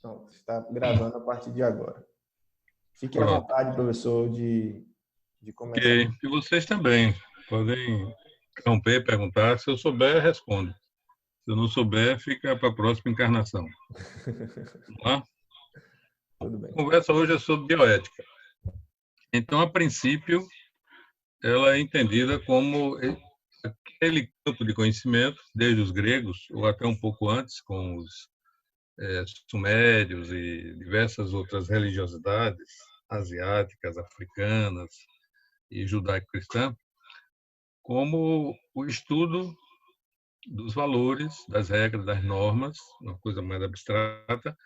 Pronto, está gravando a partir de agora. Fique à Pronto. vontade, professor, de começar. Ok. E vocês também podem interromper, perguntar. Se eu souber, respondo. Se eu não souber, fica para a próxima encarnação. Vamos lá? Tudo A bem. conversa hoje é sobre bioética. Então, a princípio, ela é entendida como aquele campo de conhecimento, desde os gregos, ou até um pouco antes, com os sumérios e diversas outras religiosidades asiáticas, africanas e judaico-cristã, como o estudo dos valores, das regras, das normas, uma coisa mais abstrata,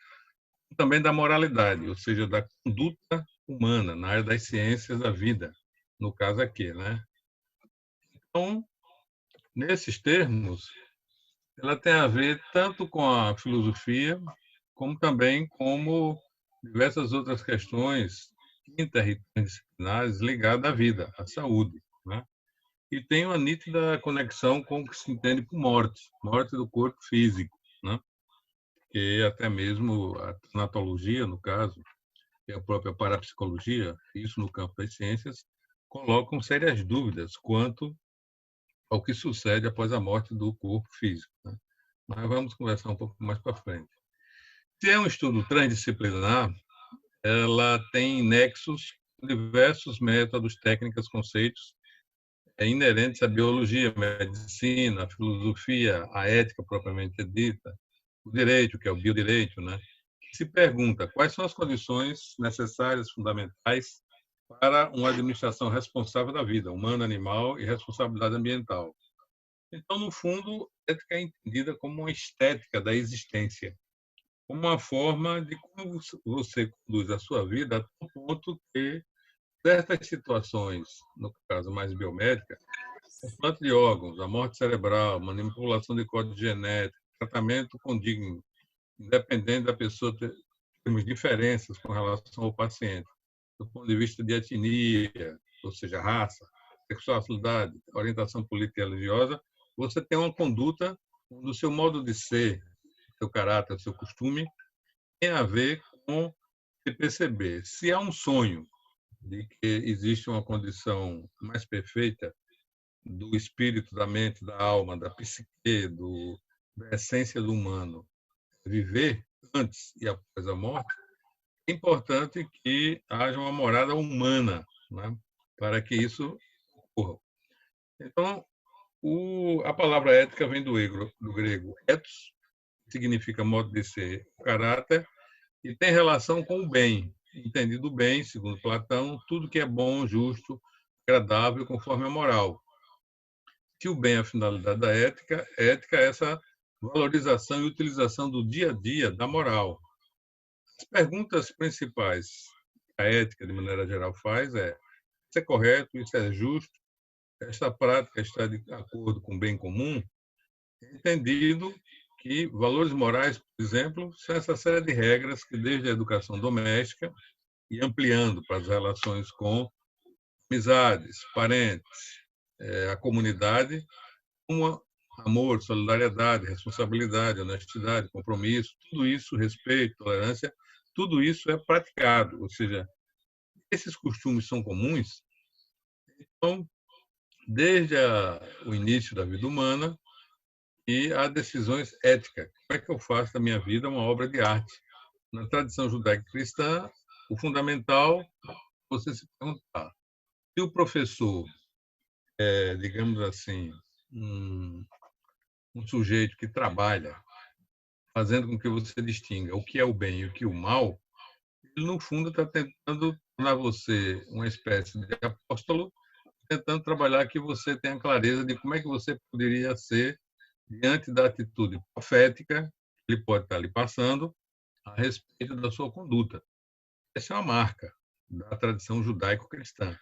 e também da moralidade, ou seja, da conduta humana na área das ciências da vida, no caso aqui, né? Então, nesses termos, ela tem a ver tanto com a filosofia, como também como diversas outras questões interdisciplinares ligadas à vida, à saúde, né? E tem uma nítida conexão com o que se entende por morte, morte do corpo físico, né? Que até mesmo a tanatologia, no caso, e a própria parapsicologia, isso no campo das ciências, colocam sérias dúvidas quanto ao que sucede após a morte do corpo físico, né? Mas vamos conversar um pouco mais para frente. Se é um estudo transdisciplinar, ela tem nexos com diversos métodos, técnicas, conceitos inerentes à biologia, à medicina, à filosofia, à ética propriamente dita, o direito, que é o biodireito, né? Se pergunta quais são as condições necessárias, fundamentais, para uma administração responsável da vida, humana, animal e responsabilidade ambiental. Então, no fundo, a ética é entendida como uma estética da existência, como uma forma de como você conduz a sua vida a tal ponto que certas situações, no caso mais biomédica, transplante de órgãos, a morte cerebral, manipulação de código genético, tratamento condigno, independente da pessoa temos diferenças com relação ao paciente, do ponto de vista de etnia, ou seja, raça, sexualidade, orientação política e religiosa, você tem uma conduta do seu modo de ser, seu caráter, seu costume, tem a ver com se perceber se há um sonho de que existe uma condição mais perfeita do espírito, da mente, da alma, da psique, da essência do humano, viver antes e após a morte, é importante que haja uma morada humana, né, para que isso ocorra. Então, a palavra ética vem do grego ethos, que significa modo de ser, caráter, e tem relação com o bem. Entendido bem, segundo Platão, tudo que é bom, justo, agradável, conforme a moral. Se o bem é a finalidade da ética, ética é essa valorização e utilização do dia a dia da moral. As perguntas principais que a ética, de maneira geral, faz é: isso é correto, isso é justo, esta prática está de acordo com o bem comum? Entendido que valores morais, por exemplo, são essa série de regras que, desde a educação doméstica e ampliando para as relações com amizades, parentes, a comunidade, como amor, solidariedade, responsabilidade, honestidade, compromisso, tudo isso, respeito, tolerância, tudo isso é praticado, ou seja, esses costumes são comuns, então, desde o início da vida humana e há decisões éticas. Como é que eu faço da minha vida uma obra de arte? Na tradição judaico-cristã, o fundamental é você se perguntar se o professor digamos assim, um sujeito que trabalha fazendo com que você distinga o que é o bem e o que é o mal, ele, no fundo, está tentando tornar você uma espécie de apóstolo, tentando trabalhar que você tenha clareza de como é que você poderia ser diante da atitude profética que ele pode estar lhe passando a respeito da sua conduta. Essa é uma marca da tradição judaico-cristã.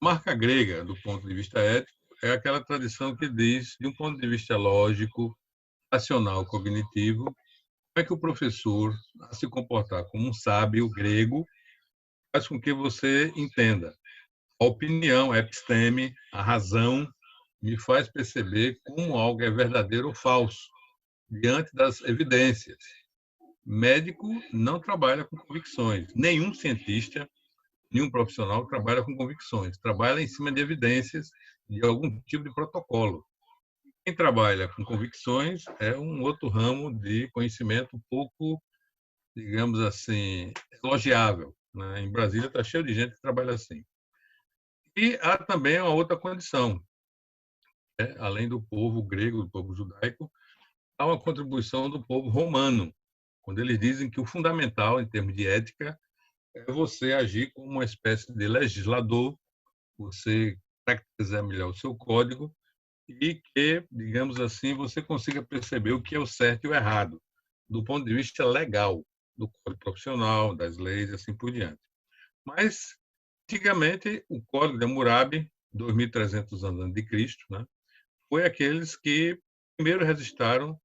Marca grega, do ponto de vista ético, é aquela tradição que diz, de um ponto de vista lógico, racional, cognitivo, como é que o professor, a se comportar como um sábio grego, faz com que você entenda. A opinião, a episteme, a razão, me faz perceber como algo é verdadeiro ou falso, diante das evidências. médico não trabalha com convicções. Nenhum cientista, nenhum profissional trabalha com convicções. Trabalha em cima de evidências de algum tipo de protocolo. Quem trabalha com convicções é um outro ramo de conhecimento um pouco, digamos assim, elogiável, né? Em Brasília está cheio de gente que trabalha assim. E há também uma outra condição, né? Além do povo grego, do povo judaico, há uma contribuição do povo romano, quando eles dizem que o fundamental, em termos de ética, é você agir como uma espécie de legislador, você caracterizar melhor o seu código e que, digamos assim, você consiga perceber o que é o certo e o errado, do ponto de vista legal, do código profissional, das leis e assim por diante. Mas, antigamente, o Código de Hammurabi, 2.300 anos antes de Cristo, né, foi aqueles que primeiro registraram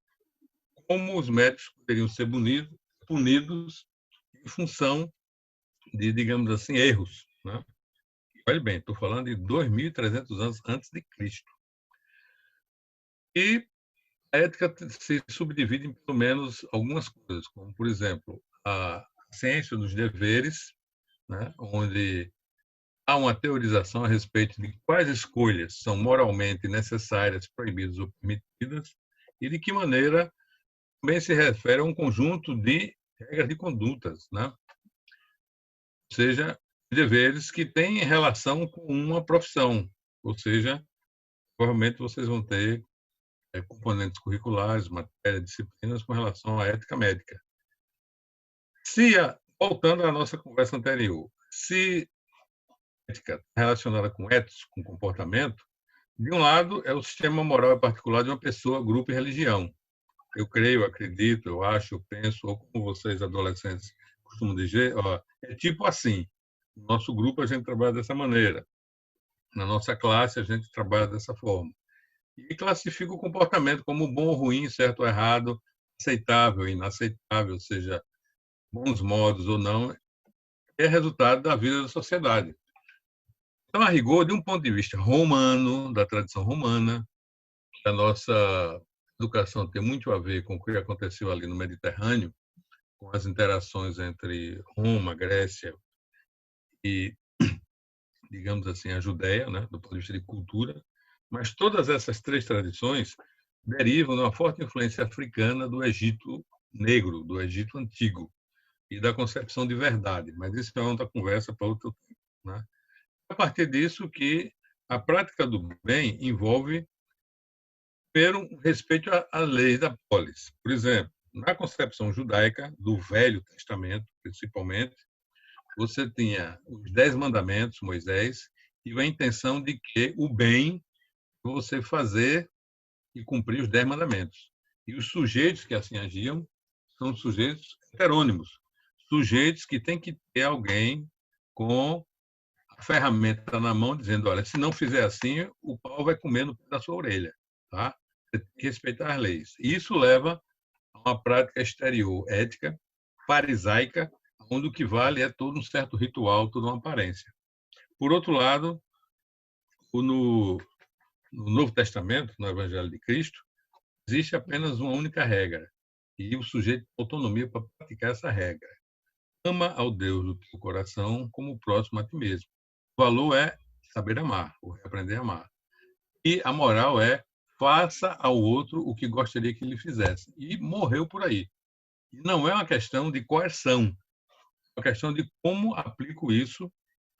como os médicos poderiam ser punidos em função de, digamos assim, erros, né? Olha bem, estou falando de 2.300 anos antes de Cristo. E a ética se subdivide em pelo menos algumas coisas, como, por exemplo, a ciência dos deveres, né, onde há uma teorização a respeito de quais escolhas são moralmente necessárias, proibidas ou permitidas, e de que maneira também se refere a um conjunto de regras de condutas, né? Ou seja, deveres que têm relação com uma profissão, ou seja, provavelmente vocês vão ter componentes curriculares, matéria, disciplinas com relação à ética médica. Voltando à nossa conversa anterior, se ética relacionada com ethos, com comportamento, de um lado é o sistema moral particular de uma pessoa, grupo e religião. Eu creio, acredito, eu acho, eu penso, ou como vocês adolescentes costumam dizer, ó, é tipo assim. No nosso grupo a gente trabalha dessa maneira. Na nossa classe a gente trabalha dessa forma. E classifica o comportamento como bom ou ruim, certo ou errado, aceitável, inaceitável, ou seja, bons modos ou não, é resultado da vida da sociedade. Então, a rigor, de um ponto de vista romano, da tradição romana, a nossa educação tem muito a ver com o que aconteceu ali no Mediterrâneo, com as interações entre Roma, Grécia e, digamos assim, a Judéia, né, do ponto de vista de cultura. Mas todas essas três tradições derivam de uma forte influência africana do Egito negro, do Egito antigo, e da concepção de verdade. Mas isso é outra conversa para outro tempo, né? A partir disso que a prática do bem envolve, primeiro, respeito às leis da polis. Por exemplo, na concepção judaica, do Velho Testamento, principalmente, você tinha os 10 mandamentos, Moisés, e a intenção de que o bem você fazer e cumprir os 10 mandamentos. E os sujeitos que assim agiam são sujeitos heterônimos, sujeitos que têm que ter alguém com a ferramenta na mão, dizendo, olha, se não fizer assim, o pau vai comer no pé da sua orelha, tá? Você tem que respeitar as leis. E isso leva a uma prática exterior ética, farisaica, onde o que vale é todo um certo ritual, toda uma aparência. Por outro lado, no Novo Testamento, no Evangelho de Cristo, existe apenas uma única regra, e o sujeito tem autonomia para praticar essa regra. Ama ao Deus do teu coração como o próximo a ti mesmo. O valor é saber amar, ou aprender a amar. E a moral é faça ao outro o que gostaria que ele fizesse. E morreu por aí. E não é uma questão de coerção, é uma questão de como aplico isso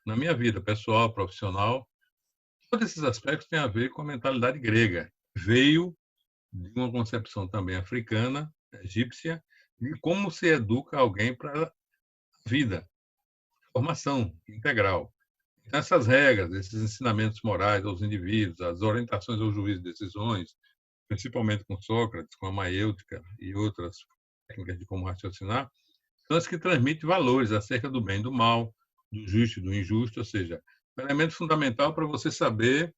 na minha vida pessoal, profissional. Todos esses aspectos têm a ver com a mentalidade grega. Veio de uma concepção também africana, egípcia, de como se educa alguém para a vida, formação integral. Então, essas regras, esses ensinamentos morais aos indivíduos, as orientações ao juízo de decisões, principalmente com Sócrates, com a maêutica e outras técnicas de como raciocinar, são as que transmitem valores acerca do bem e do mal, do justo e do injusto, ou seja, um elemento fundamental para você saber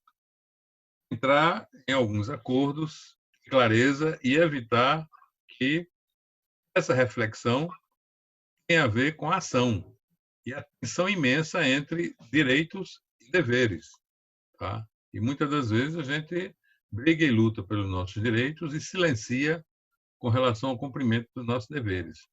entrar em alguns acordos, clareza e evitar que essa reflexão tenha a ver com a ação e a tensão imensa entre direitos e deveres, tá? E muitas das vezes a gente briga e luta pelos nossos direitos e silencia com relação ao cumprimento dos nossos deveres.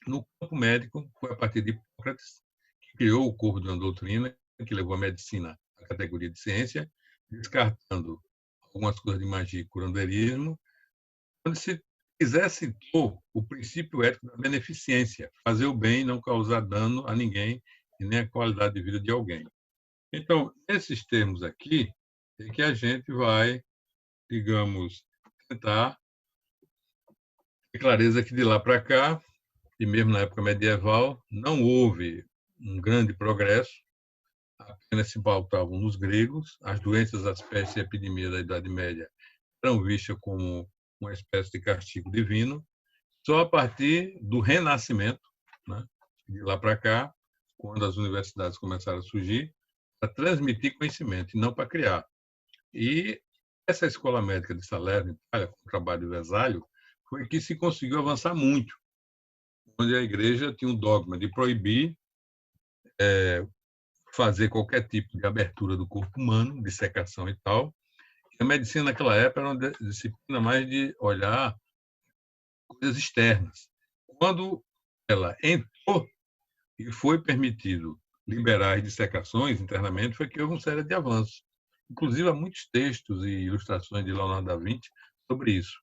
No campo médico, foi a partir de Hipócrates, que criou o corpo de uma doutrina que levou a medicina à categoria de ciência, descartando algumas coisas de magia e curanderismo, onde se quisesse impor o princípio ético da beneficência, fazer o bem e não causar dano a ninguém e nem a qualidade de vida de alguém. Então, nesses termos aqui, é que a gente vai, digamos, tentar ter clareza que de lá para cá, e mesmo na época medieval, não houve um grande progresso, apenas se pautavam nos gregos, as doenças, as pestes e epidemias da Idade Média eram vistas como uma espécie de castigo divino, só a partir do Renascimento, né, de lá para cá, quando as universidades começaram a surgir, para transmitir conhecimento e não para criar. E essa escola médica de Salerno, Itália, com o trabalho de Vesalho, foi que se conseguiu avançar muito, onde a igreja tinha um dogma de proibir fazer qualquer tipo de abertura do corpo humano, dissecação e tal. E a medicina naquela época era uma disciplina mais de olhar coisas externas. Quando ela entrou e foi permitido liberar as dissecações internamente, foi que houve uma série de avanços. Inclusive, há muitos textos e ilustrações de Leonardo da Vinci sobre isso.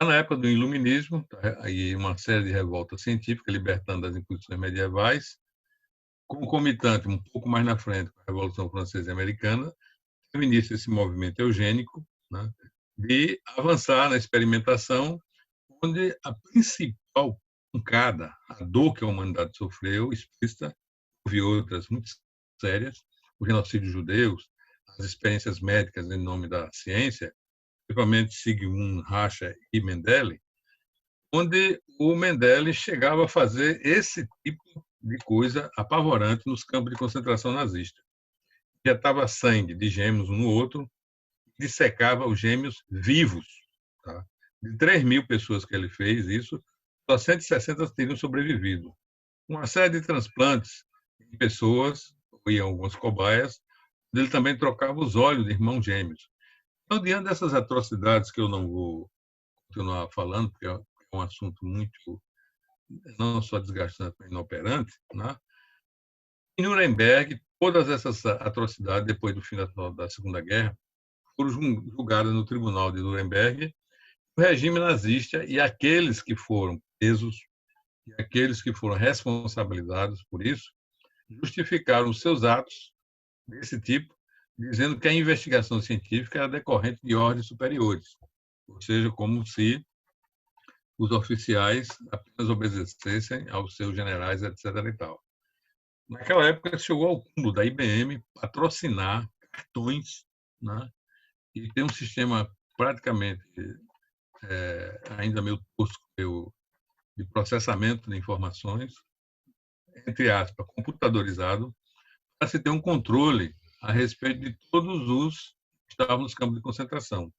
Na época do Iluminismo, aí uma série de revoltas científicas libertando das imposições medievais, concomitante, um pouco mais na frente, com a Revolução Francesa e Americana, teve início esse movimento eugênico, né, de avançar na experimentação, onde a principal pancada, a dor que a humanidade sofreu, explícita, houve outras muito sérias, o genocídio de judeus, as experiências médicas em nome da ciência, principalmente Sigmund Rascher e Mendele, onde o Mendele chegava a fazer esse tipo de coisa apavorante nos campos de concentração nazista. Injetava sangue de gêmeos um no outro, dissecava os gêmeos vivos. Tá? De 3.000 pessoas que ele fez isso, só 160 teriam sobrevivido. Uma série de transplantes de pessoas, e algumas cobaias, ele também trocava os olhos de irmãos gêmeos. Então, diante dessas atrocidades que eu não vou continuar falando, porque é um assunto muito, não só desgastante, mas inoperante, né? Em Nuremberg, todas essas atrocidades, depois do fim da Segunda Guerra, foram julgadas no Tribunal de Nuremberg, o regime nazista e aqueles que foram presos e aqueles que foram responsabilizados por isso justificaram os seus atos desse tipo, dizendo que a investigação científica era decorrente de ordens superiores, ou seja, como se os oficiais apenas obedecessem aos seus generais, etc. E tal. Naquela época, chegou ao cúmulo da IBM patrocinar cartões, né, e ter um sistema praticamente ainda meio tosco de processamento de informações, entre aspas, computadorizado, para se ter um controle a respeito de todos os que estavam nos campos de concentração.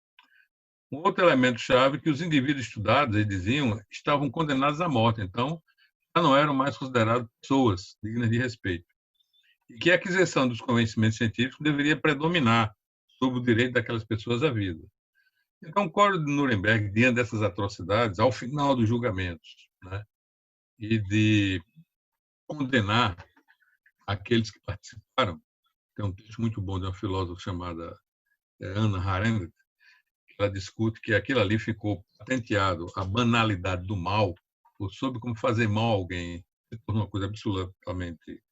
Um outro elemento-chave é que os indivíduos estudados, eles diziam, estavam condenados à morte, então já não eram mais considerados pessoas dignas de respeito. E que a aquisição dos conhecimentos científicos deveria predominar sobre o direito daquelas pessoas à vida. Então, o Código de Nuremberg, diante dessas atrocidades, ao final dos julgamentos, né, e de condenar aqueles que participaram, tem um texto muito bom de uma filósofa chamada Hannah Arendt, que ela discute que aquilo ali ficou patenteado, a banalidade do mal, ou sobre como fazer mal a alguém, se tornou uma coisa absolutamente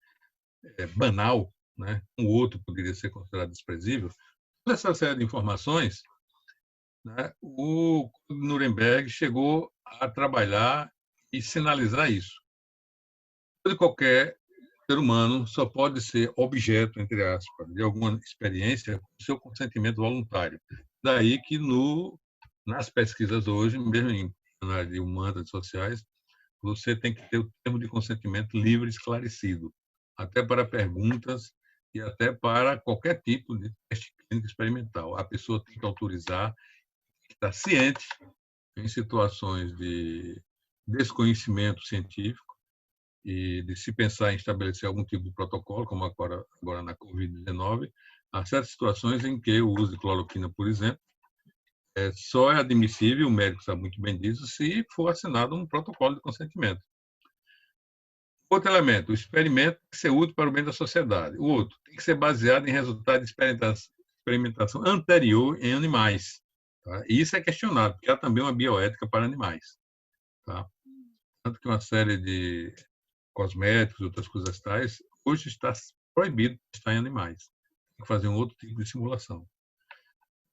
banal, né? Um outro poderia ser considerado desprezível. Toda essa série de informações, né, o Nuremberg chegou a trabalhar e sinalizar isso. Todo qualquer ser humano só pode ser objeto, entre aspas, de alguma experiência com seu consentimento voluntário. Daí que nas pesquisas hoje, mesmo em análise de humanas sociais, você tem que ter o termo de consentimento livre e esclarecido, até para perguntas e até para qualquer tipo de teste clínico experimental. A pessoa tem que autorizar, estar ciente em situações de desconhecimento científico e de se pensar em estabelecer algum tipo de protocolo, como agora na Covid-19, há certas situações em que o uso de cloroquina, por exemplo, só é admissível, o médico sabe muito bem disso, se for assinado um protocolo de consentimento. Outro elemento, o experimento tem que ser útil para o bem da sociedade. O outro, tem que ser baseado em resultado de experimentação anterior em animais. Tá? E isso é questionado, porque há também uma bioética para animais. Tá? Tanto que uma série de cosméticos, outras coisas tais, hoje está proibido testar em animais. Tem que fazer um outro tipo de simulação. O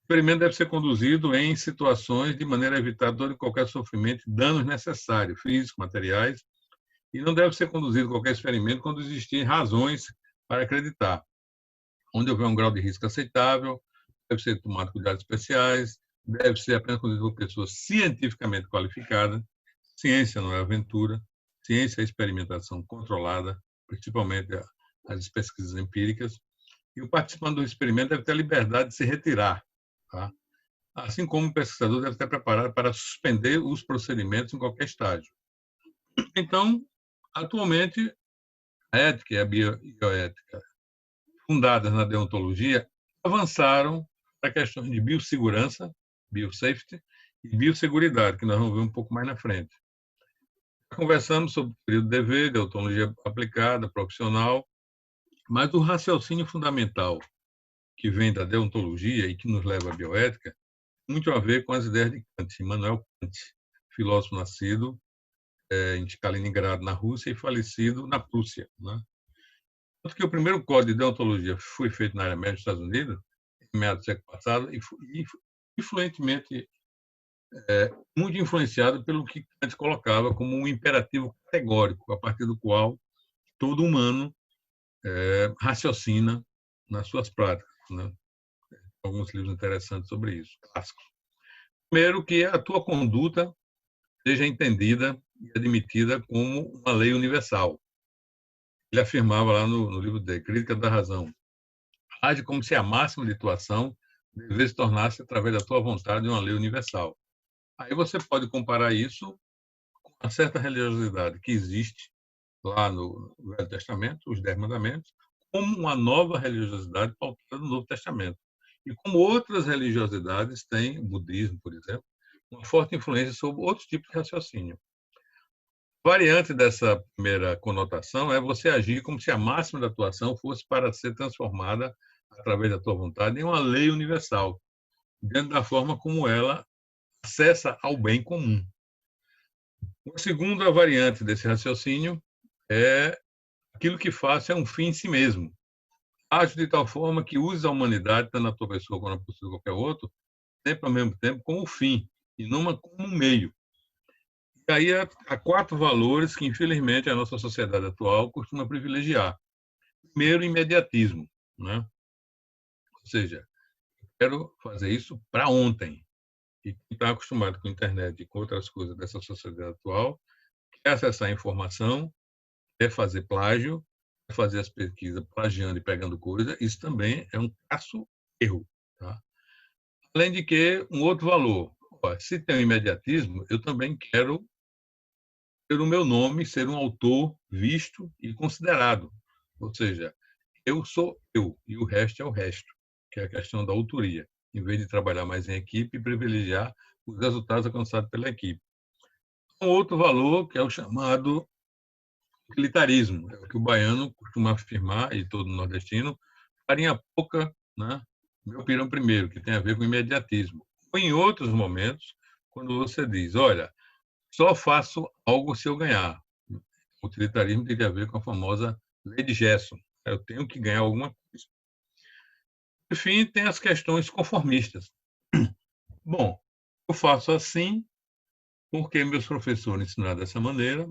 experimento deve ser conduzido em situações de maneira a evitar todo e qualquer sofrimento e danos necessários, físicos, materiais, e não deve ser conduzido qualquer experimento quando existirem razões para acreditar. Onde houver um grau de risco aceitável, deve ser tomado cuidados especiais, deve ser apenas conduzido por pessoas cientificamente qualificadas. Ciência não é aventura, ciência é experimentação controlada, principalmente as pesquisas empíricas, e o participante do experimento deve ter a liberdade de se retirar, tá? Assim como o pesquisador deve estar preparado para suspender os procedimentos em qualquer estágio. Então, atualmente, a ética e a bioética, fundadas na deontologia, avançaram para questões de biossegurança, biosafety, e biosseguridade, que nós vamos ver um pouco mais na frente. Conversamos sobre o período de dever, deontologia aplicada, profissional, mas o raciocínio fundamental que vem da deontologia e que nos leva à bioética tem muito a ver com as ideias de Kant, Immanuel Kant, filósofo nascido em Kaliningrado, na Rússia, e falecido na Prússia. Né? Tanto que o primeiro código de deontologia foi feito na área média dos Estados Unidos, em meados do século passado, e influentemente, muito influenciado pelo que Kant colocava como um imperativo categórico, a partir do qual todo humano raciocina nas suas práticas. Né? Alguns livros interessantes sobre isso, clássicos. Primeiro, que a tua conduta seja entendida e admitida como uma lei universal. Ele afirmava lá no livro dele, Crítica da Razão: age como se a máxima de tua ação devesse tornar-se, através da tua vontade, uma lei universal. Aí você pode comparar isso com uma certa religiosidade que existe lá no Velho Testamento, os 10 Mandamentos, como uma nova religiosidade pautada no Novo Testamento. E como outras religiosidades têm, o budismo, por exemplo, uma forte influência sobre outros tipos de raciocínio. A variante dessa primeira conotação é você agir como se a máxima da tua ação fosse para ser transformada, através da tua vontade, em uma lei universal, dentro da forma como ela acessa ao bem comum. A segunda variante desse raciocínio é aquilo que faço é um fim em si mesmo. Age de tal forma que use a humanidade, tanto na tua pessoa quanto na pessoa de qualquer outro, sempre ao mesmo tempo como fim, e não como meio. E aí há 4 valores que, infelizmente, a nossa sociedade atual costuma privilegiar. Primeiro, imediatismo. Né? Ou seja, eu quero fazer isso para ontem. E quem está acostumado com a internet e com outras coisas dessa sociedade atual, quer acessar a informação, quer fazer plágio, quer fazer as pesquisas plagiando e pegando coisa, isso também é um crasso erro. Tá? Além de que, um outro valor, se tem o imediatismo, eu também quero ter o meu nome ser um autor visto e considerado. Ou seja, eu sou eu e o resto é o resto, que é a questão da autoria, em vez de trabalhar mais em equipe e privilegiar os resultados alcançados pela equipe. Um outro valor, que é o chamado utilitarismo, é o que o baiano costuma afirmar, e todo nordestino: farinha pouca, né? Meu pirão primeiro, que tem a ver com imediatismo. Ou em outros momentos, quando você diz, olha, só faço algo se eu ganhar. O utilitarismo tem a ver com a famosa lei de Gerson. Eu tenho que ganhar alguma coisa. Enfim, tem as questões conformistas. Bom, eu faço assim porque meus professores ensinaram dessa maneira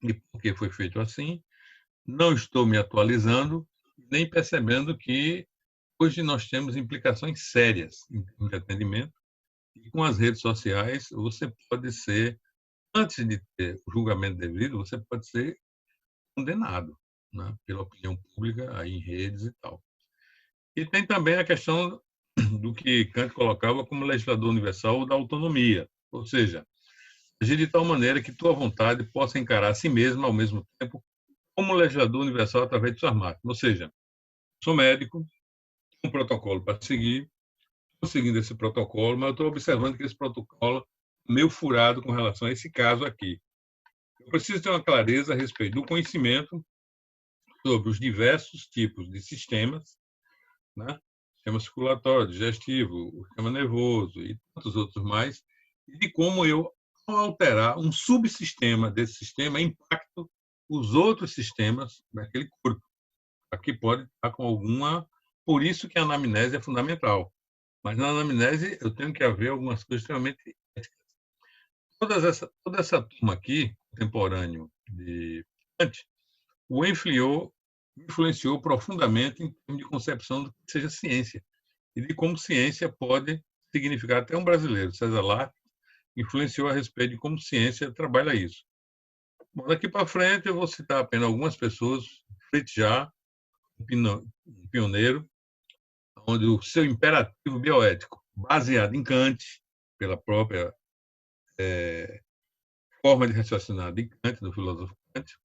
e porque foi feito assim. Não estou me atualizando, nem percebendo que hoje nós temos implicações sérias em termos de atendimento. E com as redes sociais, você pode ser, antes de ter o julgamento devido, você pode ser condenado, né, pela opinião pública, aí em redes e tal. E tem também a questão do que Kant colocava como legislador universal da autonomia, ou seja, agir de tal maneira que tua vontade possa encarar a si mesma ao mesmo tempo como legislador universal através de suas máquinas. Ou seja, sou médico, um protocolo para seguir, seguindo esse protocolo, mas eu estou observando que esse protocolo é meio furado com relação a esse caso aqui. Eu preciso ter uma clareza a respeito do conhecimento sobre os diversos tipos de sistemas, né? Sistema circulatório, digestivo, o sistema nervoso e tantos outros mais, e de como eu, ao alterar um subsistema desse sistema, impacto os outros sistemas daquele corpo. Aqui pode estar com alguma... Por isso que a anamnese é fundamental. Mas na anamnese eu tenho que haver algumas coisas extremamente éticas. Toda essa turma aqui, contemporâneo de Kant, o influenciou profundamente em termos de concepção do que seja ciência e de como ciência pode significar. Até um brasileiro, César Lattes, influenciou a respeito de como ciência trabalha isso. Bom, daqui para frente eu vou citar apenas algumas pessoas. Fritz Jaar, um pioneiro, onde o seu imperativo bioético, baseado em Kant, pela própria forma de raciocinar de Kant, do filósofo Kant,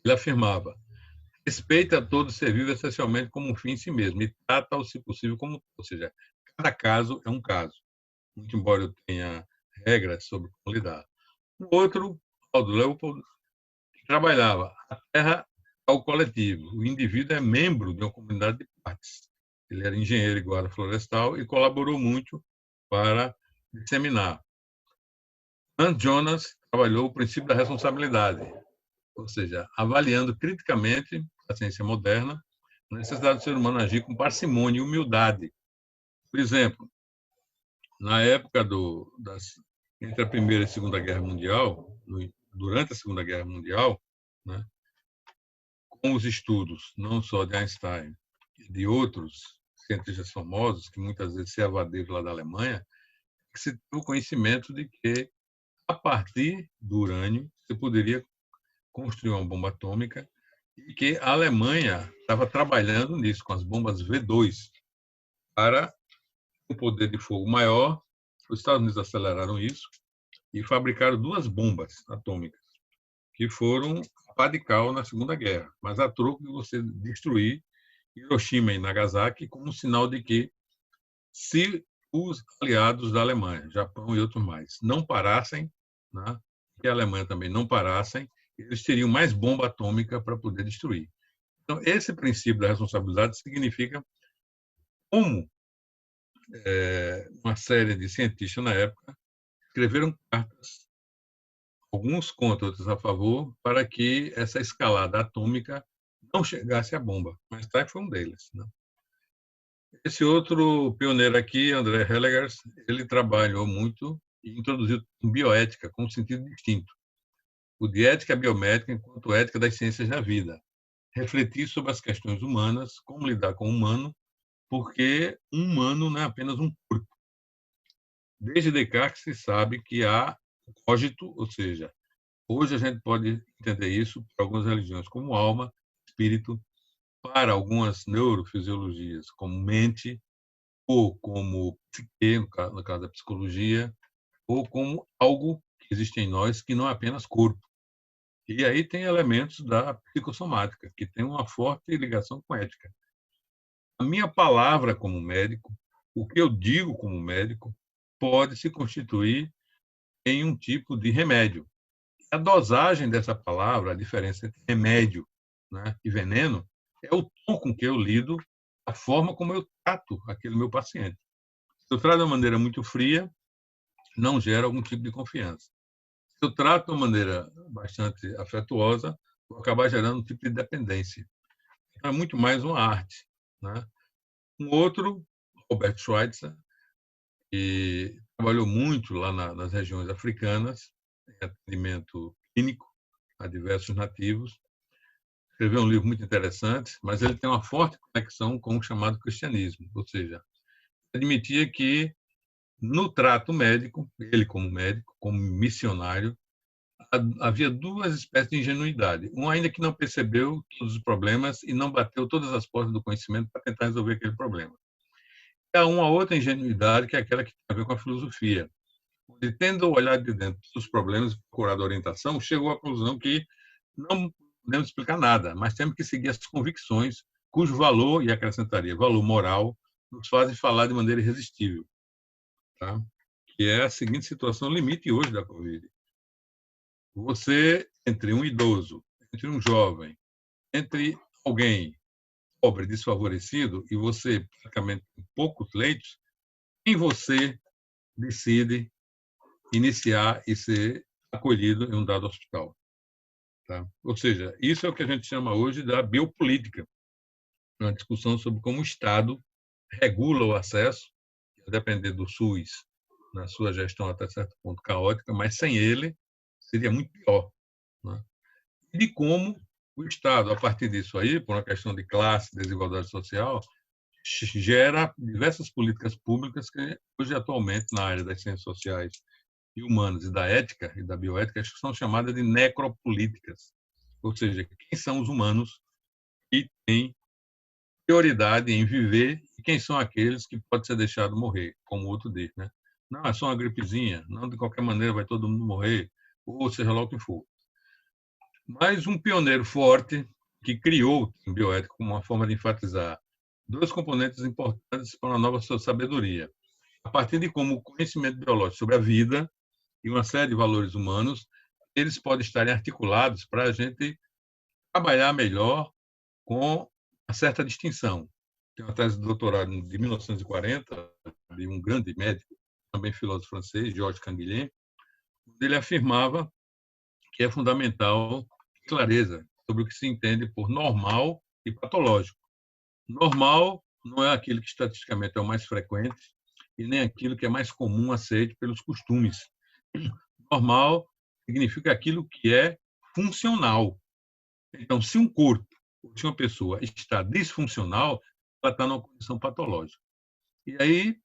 ele afirmava: respeita todo ser vivo essencialmente como um fim em si mesmo e trata-o, se possível, como... Ou seja, cada caso é um caso, muito embora eu tenha regras sobre como lidar. O outro, Aldo Leopold, que trabalhava a terra ao coletivo. O indivíduo é membro de uma comunidade de partes. Ele era engenheiro e guarda florestal e colaborou muito para disseminar. Hans Jonas trabalhou o princípio da responsabilidade, ou seja, avaliando criticamente a ciência moderna a necessidade do ser humano agir com parcimônia e humildade. Por exemplo, na época entre a Primeira e a Segunda Guerra Mundial, durante a Segunda Guerra Mundial, né, com os estudos não só de Einstein e de outros cientistas famosos, que muitas vezes se evadiram lá da Alemanha, que se teve o conhecimento de que, a partir do urânio, se poderia construir uma bomba atômica e que a Alemanha estava trabalhando nisso, com as bombas V2, para um poder de fogo maior. Os Estados Unidos aceleraram isso e fabricaram 2 bombas atômicas, que foram a pá de cal na Segunda Guerra, mas a troco de você destruir Hiroshima e Nagasaki como um sinal de que, se os aliados da Alemanha, Japão e outros mais, não parassem, né, e a Alemanha também não parassem, eles teriam mais bomba atômica para poder destruir. Então, esse princípio da responsabilidade significa como uma série de cientistas na época escreveram cartas, alguns contra, outros a favor, para que essa escalada atômica não chegasse à bomba. Mas Einstein foi um deles, né? Esse outro pioneiro aqui, André Hellegers, ele trabalhou muito e introduziu bioética com um sentido distinto. O de ética biomédica enquanto ética das ciências da vida. Refletir sobre as questões humanas, como lidar com o humano, porque um humano não é apenas um corpo. Desde Descartes se sabe que há o cogito, ou seja, hoje a gente pode entender isso para algumas religiões como alma, espírito, para algumas neurofisiologias como mente, ou como psique, no caso da psicologia, ou como algo que existe em nós que não é apenas corpo. E aí tem elementos da psicossomática, que tem uma forte ligação com ética. A minha palavra como médico, o que eu digo como médico, pode se constituir em um tipo de remédio. A dosagem dessa palavra, a diferença entre remédio, né, e veneno, é o tom com que eu lido, a forma como eu trato aquele meu paciente. Se eu trato de uma maneira muito fria, não gera algum tipo de confiança. Se eu trato de uma maneira bastante afetuosa, vou acabar gerando um tipo de dependência. Então, é muito mais uma arte, né? Um outro, Albert Schweitzer, que trabalhou muito lá nas regiões africanas, em atendimento clínico a diversos nativos, escreveu um livro muito interessante, mas ele tem uma forte conexão com o chamado cristianismo, ou seja, admitia que no trato médico, ele como médico, como missionário, havia 2 espécies de ingenuidade. Um ainda que não percebeu todos os problemas e não bateu todas as portas do conhecimento para tentar resolver aquele problema. E há uma outra ingenuidade, que é aquela que tem a ver com a filosofia. Ele, tendo olhado de dentro dos problemas e procurado orientação, chegou à conclusão que não podemos explicar nada, mas temos que seguir as convicções, cujo valor, e acrescentaria, valor moral, nos fazem falar de maneira irresistível, tá? Que é a seguinte situação limite hoje da Covid. Você, entre um idoso, entre um jovem, entre alguém pobre, desfavorecido, e você praticamente com poucos leitos, quem você decide iniciar e ser acolhido em um dado hospital. Tá? Ou seja, isso é o que a gente chama hoje da biopolítica, uma discussão sobre como o Estado regula o acesso, a depender do SUS, na sua gestão até certo ponto caótica, mas sem ele seria muito pior. Né? E de como o Estado, a partir disso aí, por uma questão de classe, desigualdade social, gera diversas políticas públicas que hoje atualmente na área das ciências sociais e humanas e da ética e da bioética são chamadas de necropolíticas, ou seja, quem são os humanos que têm prioridade em viver e quem são aqueles que pode ser deixado morrer, como o outro diz, né? Não, é só uma gripezinha, não de qualquer maneira vai todo mundo morrer, ou seja lá o que for. Mas um pioneiro forte que criou o bioético como uma forma de enfatizar dois componentes importantes para uma nova sabedoria. A partir de como o conhecimento biológico sobre a vida e uma série de valores humanos, eles podem estar articulados para a gente trabalhar melhor com uma certa distinção. Tem uma tese de doutorado de 1940 de um grande médico, também filósofo francês, Georges Canguilhem, onde ele afirmava que é fundamental clareza sobre o que se entende por normal e patológico. Normal não é aquilo que estatisticamente é o mais frequente e nem aquilo que é mais comum aceito pelos costumes. Normal significa aquilo que é funcional. Então, se um corpo, se uma pessoa está disfuncional, ela está numa condição patológica. E aí,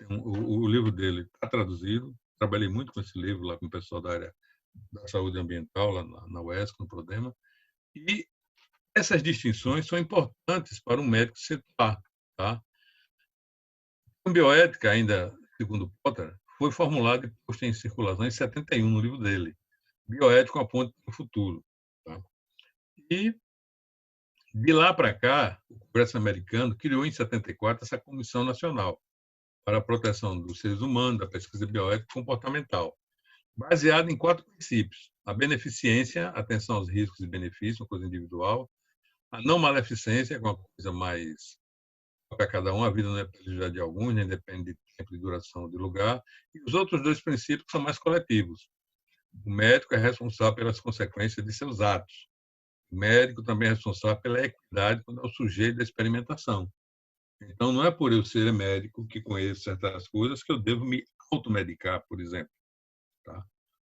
o livro dele está traduzido, trabalhei muito com esse livro lá com o pessoal da área da saúde ambiental, lá na UESC, no Prodema, e essas distinções são importantes para um médico situar. Tá? A bioética, ainda segundo Potter, foi formulada e posta em circulação em 71, no livro dele, Bioética, uma ponte para o futuro. Tá? E, de lá para cá, o Congresso americano criou, em 74, essa Comissão Nacional para a Proteção dos Seres Humanos, da Pesquisa Bioética e Comportamental, baseada em 4 princípios: a beneficência, atenção aos riscos e benefícios, uma coisa individual; a não maleficência, que é uma coisa mais para cada um, a vida não é prejudicial de alguns, nem depende de tempo, de duração, de lugar; e os outros 2 princípios são mais coletivos. O médico é responsável pelas consequências de seus atos. O médico também é responsável pela equidade quando é o sujeito da experimentação. Então, não é por eu ser médico que conheço certas coisas que eu devo me automedicar, por exemplo. Tá?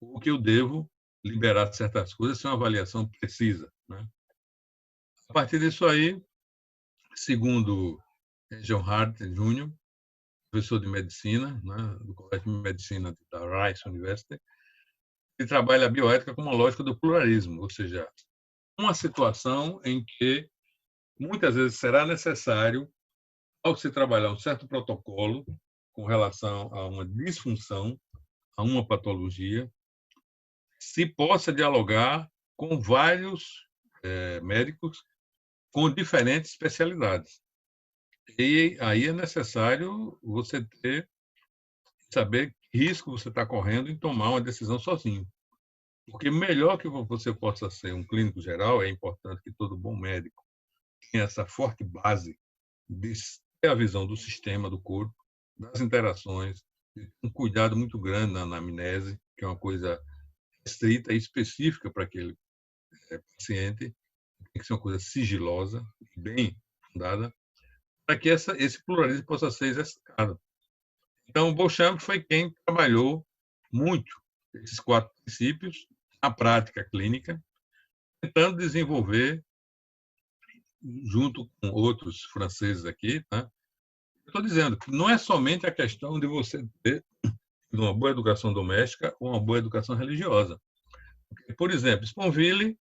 Ou que eu devo liberar certas coisas sem uma avaliação precisa. Né? A partir disso aí, segundo John Hart Jr., professor de medicina, né, do Colégio de Medicina da Rice University, ele trabalha a bioética como uma lógica do pluralismo, ou seja, uma situação em que muitas vezes será necessário, ao se trabalhar um certo protocolo com relação a uma disfunção, a uma patologia, se possa dialogar com vários médicos com diferentes especialidades. E aí é necessário você saber que risco você está correndo em tomar uma decisão sozinho. Porque melhor que você possa ser um clínico geral, é importante que todo bom médico tenha essa forte base de ter a visão do sistema do corpo, das interações, um cuidado muito grande na anamnese, que é uma coisa estrita e específica para aquele paciente, tem que ser uma coisa sigilosa, bem fundada, para que esse pluralismo possa ser exercitado. Então, Beauchamp foi quem trabalhou muito esses 4 princípios na prática clínica, tentando desenvolver, junto com outros franceses aqui, tá? Estou dizendo que não é somente a questão de você ter uma boa educação doméstica ou uma boa educação religiosa. Por exemplo, Sponville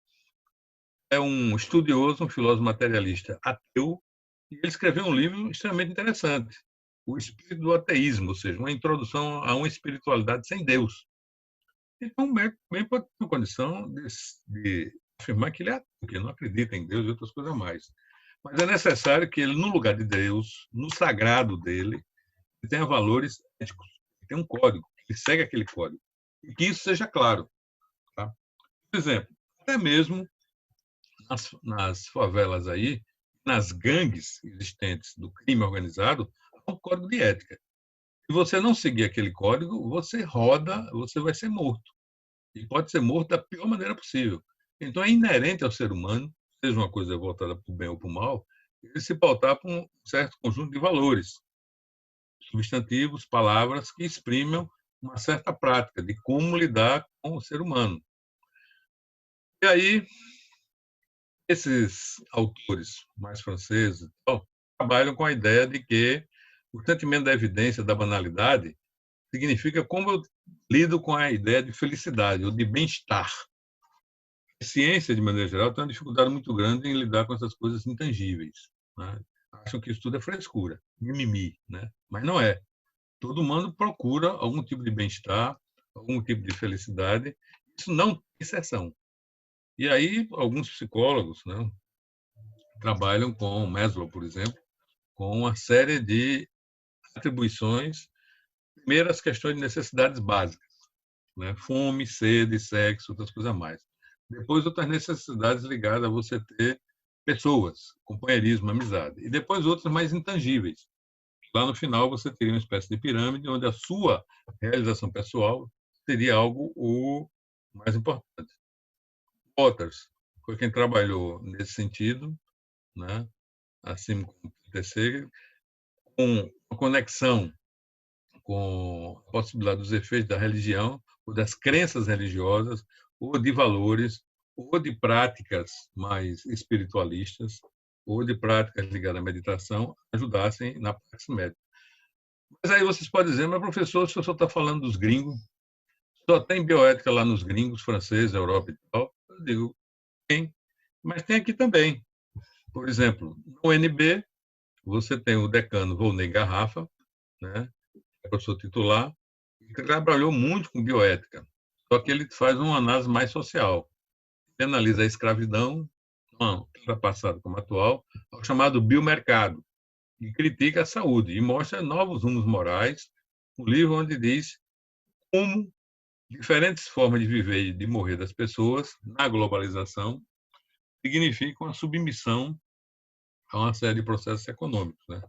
é um estudioso, um filósofo materialista ateu, e ele escreveu um livro extremamente interessante, O Espírito do Ateísmo, ou seja, uma introdução a uma espiritualidade sem Deus. Então, o médico também pode ter uma condição de afirmar que ele é ateu, que ele não acredita em Deus e outras coisas mais. Mas é necessário que ele, no lugar de Deus, no sagrado dele, ele tenha valores éticos, ele tem um código, ele segue aquele código. E que isso seja claro. Tá? Por exemplo, até mesmo nas favelas aí, nas gangues existentes do crime organizado, há um código de ética. Se você não seguir aquele código, você roda, você vai ser morto. E pode ser morto da pior maneira possível. Então, é inerente ao ser humano, seja uma coisa voltada para o bem ou para o mal, ele se pautar por um certo conjunto de valores, substantivos, palavras que exprimam uma certa prática de como lidar com o ser humano. E aí, esses autores mais franceses trabalham com a ideia de que o sentimento da evidência, da banalidade, significa como eu lido com a ideia de felicidade ou de bem-estar. A ciência, de maneira geral, tem uma dificuldade muito grande em lidar com essas coisas intangíveis. Né? Acham que isso tudo é frescura, mimimi, né? Mas não é. Todo mundo procura algum tipo de bem-estar, algum tipo de felicidade. Isso não tem exceção. E aí, alguns psicólogos, né, trabalham com Maslow, por exemplo, com uma série de atribuições. Primeiro, as questões de necessidades básicas, né? Fome, sede, sexo, outras coisas a mais. Depois, outras necessidades ligadas a você ter pessoas, companheirismo, amizade. E depois, outras mais intangíveis. Lá no final, você teria uma espécie de pirâmide onde a sua realização pessoal seria algo o mais importante. Waters foi quem trabalhou nesse sentido, né? Assim como Peter Seeger, com a conexão com a possibilidade dos efeitos da religião, ou das crenças religiosas, ou de valores, ou de práticas mais espiritualistas, ou de práticas ligadas à meditação, ajudassem na prática médica. Mas aí vocês podem dizer, mas professor, o senhor está falando dos gringos, só tem bioética lá nos gringos, franceses, Europa e tal. Eu digo, tem, mas tem aqui também. Por exemplo, no UNB, você tem o decano Volney Garrafa, né, professor titular, que trabalhou muito com bioética, só que ele faz uma análise mais social. Ele analisa a escravidão, tanto passada como atual, ao chamado biomercado, e critica a saúde e mostra novos rumos morais. Um livro onde diz como diferentes formas de viver e de morrer das pessoas na globalização significam a submissão a uma série de processos econômicos. Né?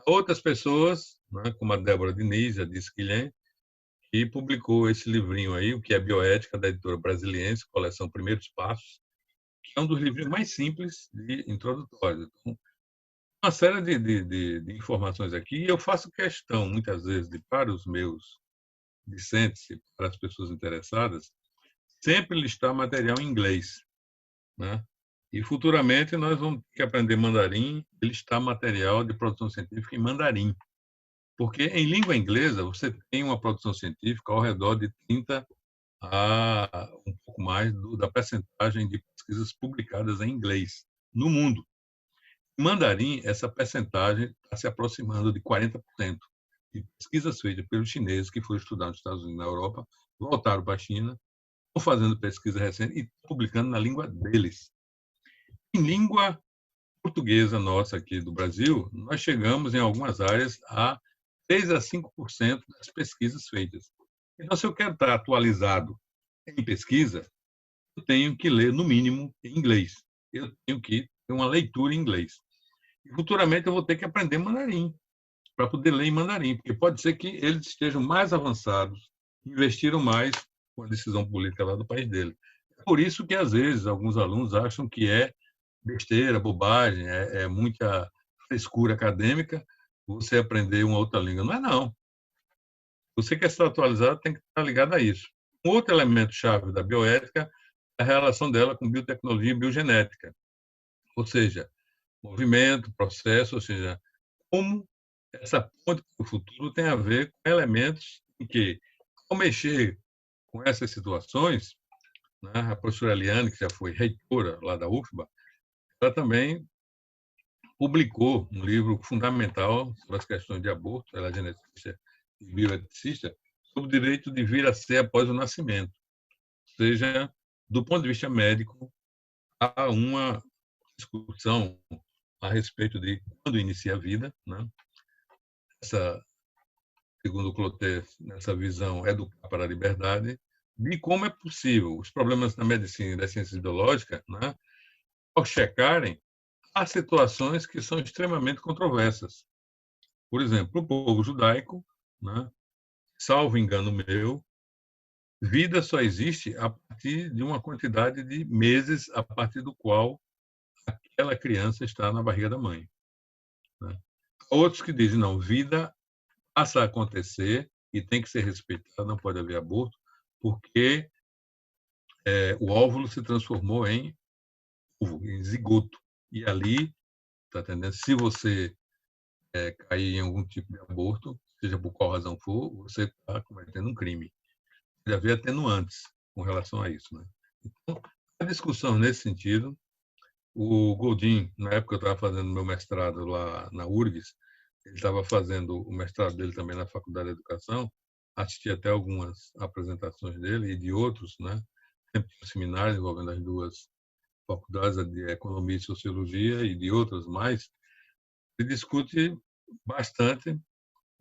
Outras pessoas, né, como a Débora Diniz, a Diz Guilhem, que publicou esse livrinho aí, O que é Bioética, da editora Brasiliense, coleção Primeiros Passos, que é um dos livros mais simples de introdutórios. Então, uma série de informações aqui, e eu faço questão, muitas vezes, de para os meus discentes e para as pessoas interessadas, sempre listar material em inglês. Né? E futuramente nós vamos ter que aprender mandarim e listar material de produção científica em mandarim. Porque em língua inglesa você tem uma produção científica ao redor de 30 a um pouco mais da percentagem de pesquisas publicadas em inglês no mundo. Em mandarim, essa percentagem está se aproximando de 40% de pesquisas feitas pelos chineses que foram estudar nos Estados Unidos e na Europa, voltaram para a China, estão fazendo pesquisa recente e publicando na língua deles. Em língua portuguesa nossa aqui do Brasil, nós chegamos em algumas áreas a 3 a 5% das pesquisas feitas. Então, se eu quero estar atualizado em pesquisa, eu tenho que ler, no mínimo, em inglês. Eu tenho que ter uma leitura em inglês. E, futuramente, eu vou ter que aprender mandarim, para poder ler em mandarim, porque pode ser que eles estejam mais avançados, investiram mais com a decisão política lá do país dele. É por isso que, às vezes, alguns alunos acham que é besteira, bobagem, é muita frescura acadêmica você aprender uma outra língua. Não é, não. Você quer estar atualizado, tem que estar ligado a isso. Um outro elemento chave da bioética é a relação dela com biotecnologia e biogenética, ou seja, movimento, processo, ou seja, como essa ponte para o futuro tem a ver com elementos em que, ao mexer com essas situações, né, a professora Eliane, que já foi reitora lá da UFBA, ela também publicou um livro fundamental sobre as questões de aborto, ela é geneticista e bioeticista, sobre o direito de vir a ser após o nascimento, ou seja, do ponto de vista médico, há uma discussão a respeito de quando inicia a vida, né? Essa, segundo Clotet, nessa visão, educar para a liberdade, de como é possível os problemas da medicina e da ciência biológica, né, ao checarem, há situações que são extremamente controversas. Por exemplo, o povo judaico, né, salvo engano meu, vida só existe a partir de uma quantidade de meses a partir do qual aquela criança está na barriga da mãe, né? Outros que dizem, não, vida passa a acontecer e tem que ser respeitada, não pode haver aborto, porque o óvulo se transformou em ovo, em zigoto. E ali, tá entendendo? Se você cair em algum tipo de aborto, seja por qual razão for, você está cometendo um crime. Deve haver atenuantes com relação a isso, né? Então, a discussão nesse sentido, o Goldin, na época eu estava fazendo meu mestrado lá na URGS, ele estava fazendo o mestrado dele também na Faculdade de Educação, assisti até algumas apresentações dele e de outros, né? Sempre seminários envolvendo as duas faculdades, a de Economia e Sociologia e de outras mais. Ele discute bastante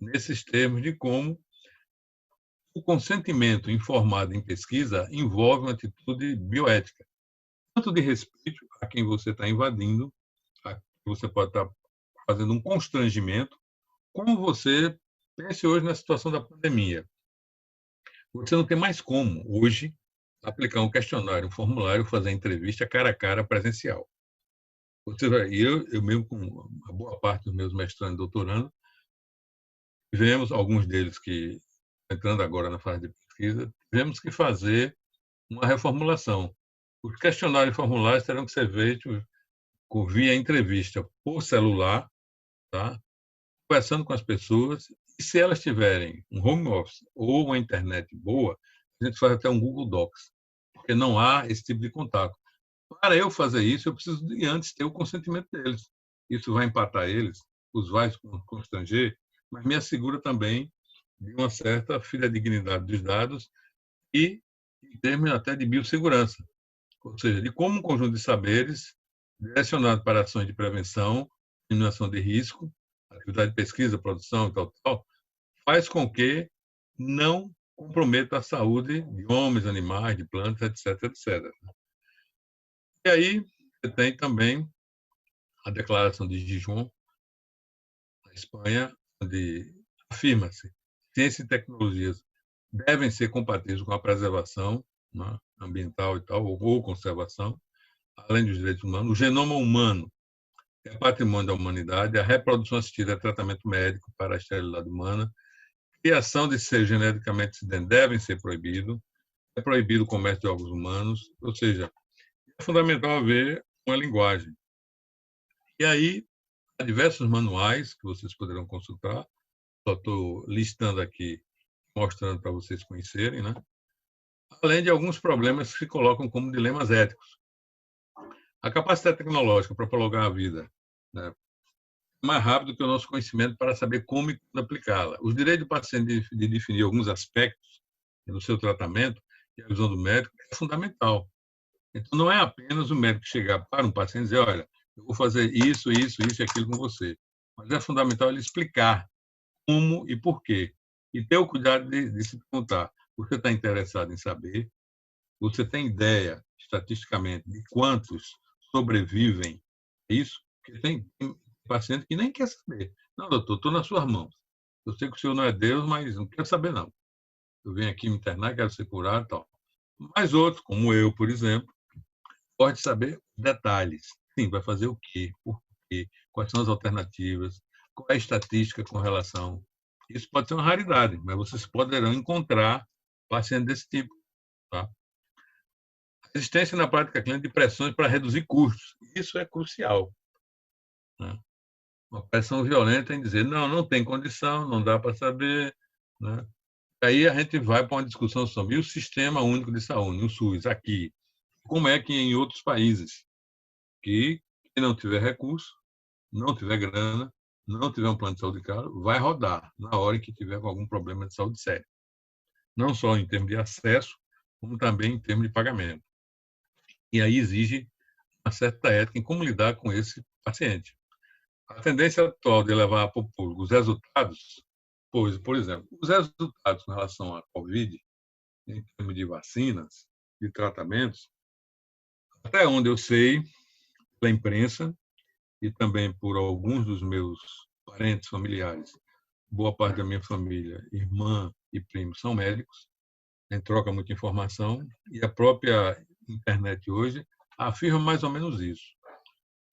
nesses termos de como o consentimento informado em pesquisa envolve uma atitude bioética, tanto de respeito a quem você está invadindo, a quem você pode estar fazendo um constrangimento, como você pense hoje na situação da pandemia. Você não tem mais como, hoje, aplicar um questionário, um formulário, fazer entrevista cara a cara presencial. Eu mesmo, com a boa parte dos meus mestrandos e doutorandos, tivemos, alguns deles que, entrando agora na fase de pesquisa, tivemos que fazer uma reformulação. Os questionários e formulários terão que ser feitos via entrevista por celular, tá? Conversando com as pessoas, e se elas tiverem um home office ou uma internet boa, a gente faz até um Google Docs, porque não há esse tipo de contato. Para eu fazer isso, eu preciso de antes ter o consentimento deles. Isso vai empatar eles, os vai constranger, mas me assegura também de uma certa fidedignidade dos dados e em termos até de biossegurança, ou seja, de como um conjunto de saberes direcionado para ações de prevenção, eliminação de risco, atividade de pesquisa, produção e tal, faz com que não comprometa a saúde de homens, animais, de plantas, etc, etc. E aí você tem também a declaração de Dijon, na Espanha, onde afirma-se ciência e tecnologias devem ser compatíveis com a preservação, né, ambiental e tal, ou conservação, além dos direitos humanos. O genoma humano é patrimônio da humanidade, a reprodução assistida é tratamento médico para a esterilidade humana, criação de seres geneticamente dissidentes devem ser proibidos, é proibido o comércio de órgãos humanos, ou seja, é fundamental haver uma linguagem. E aí, há diversos manuais que vocês poderão consultar, só estou listando aqui, mostrando para vocês conhecerem, né? Além de alguns problemas que se colocam como dilemas éticos. A capacidade tecnológica para prolongar a vida, né, mais rápido que o nosso conhecimento para saber como e quando aplicá-la. Os direitos do paciente de definir alguns aspectos do seu tratamento e a visão do médico é fundamental. Então, não é apenas o médico chegar para um paciente e dizer, olha, eu vou fazer isso, isso, isso e aquilo com você. Mas é fundamental ele explicar como e por quê. E ter o cuidado de se perguntar, você está interessado em saber? Você tem ideia, estatisticamente, de quantos sobrevivem a isso? Porque tem paciente que nem quer saber. Não, doutor, estou nas suas mãos. Eu sei que o senhor não é Deus, mas não quero saber, não. Eu venho aqui me internar, quero ser curado e tal. Mas outros, como eu, por exemplo, pode saber detalhes. Sim, vai fazer o quê? Por quê? Quais são as alternativas? Qual é a estatística com relação? Isso pode ser uma raridade, mas vocês poderão encontrar pacientes desse tipo. Tá? Existência na prática clínica de pressões para reduzir custos. Isso é crucial. Né? Uma pressão violenta em dizer, não, não tem condição, não dá para saber. Né? Aí a gente vai para uma discussão sobre o Sistema Único de Saúde, o SUS, aqui. Como é que em outros países, que quem não tiver recurso, não tiver grana, não tiver um plano de saúde caro, vai rodar na hora em que tiver algum problema de saúde sério. Não só em termos de acesso, como também em termos de pagamento. E aí exige uma certa ética em como lidar com esse paciente. A tendência atual de levar para o público os resultados, pois, por exemplo, os resultados com relação à Covid, em termos de vacinas, de tratamentos, até onde eu sei, pela imprensa e também por alguns dos meus parentes familiares, boa parte da minha família, irmã e primo, são médicos, em troca muita informação, e a própria internet hoje afirma mais ou menos isso.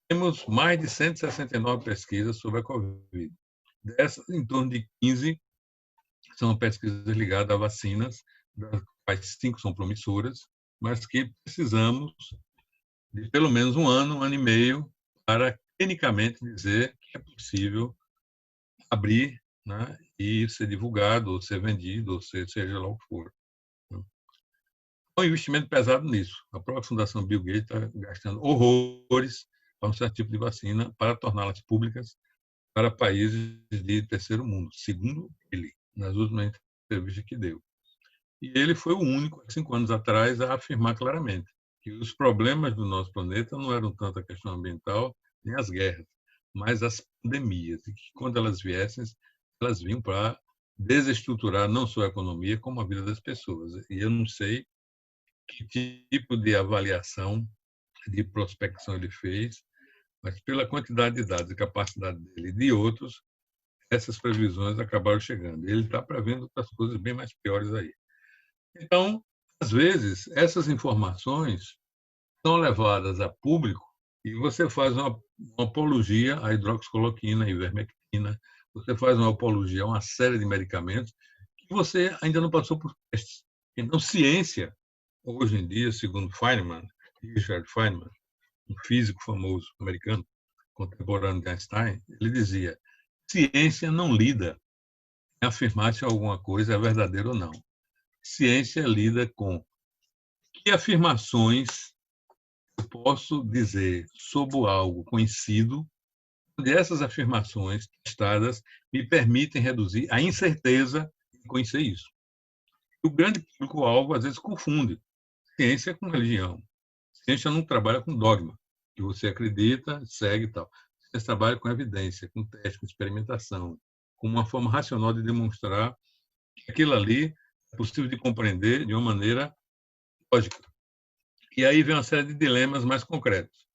Temos mais de 169 pesquisas sobre a Covid. Dessas, em torno de 15 são pesquisas ligadas a vacinas, das quais 5 são promissoras, mas que precisamos de pelo menos um ano e meio, para clinicamente dizer que é possível abrir, né, e ser divulgado, ou ser vendido, ou seja lá o que for. Um investimento pesado nisso. A própria Fundação Bill Gates está gastando horrores para um certo tipo de vacina para torná-las públicas para países de terceiro mundo, segundo ele, nas últimas entrevistas que deu. E ele foi o único, há 5 anos atrás, a afirmar claramente que os problemas do nosso planeta não eram tanto a questão ambiental, nem as guerras, mas as pandemias, e que quando elas viessem, elas vinham para desestruturar não só a economia, como a vida das pessoas. E eu não sei que tipo de avaliação, de prospecção ele fez, mas pela quantidade de dados e capacidade dele e de outros, essas previsões acabaram chegando. Ele está prevendo outras coisas bem mais piores aí. Então, às vezes, essas informações são levadas a público e você faz uma apologia à hidroxicloroquina, à ivermectina, você faz uma apologia a uma série de medicamentos que você ainda não passou por testes. Então, ciência, hoje em dia, segundo Feynman, Richard Feynman, um físico famoso americano, contemporâneo de Einstein, ele dizia: ciência não lida em afirmar se alguma coisa é verdadeira ou não. Ciência lida com que afirmações eu posso dizer sobre algo conhecido, onde essas afirmações testadas me permitem reduzir a incerteza de conhecer isso. O grande público-alvo às vezes confunde ciência com religião. Ciência não trabalha com dogma, que você acredita, segue e tal. Ciência trabalha com evidência, com teste, com experimentação, com uma forma racional de demonstrar que aquilo ali é possível de compreender de uma maneira lógica. E aí vem uma série de dilemas mais concretos.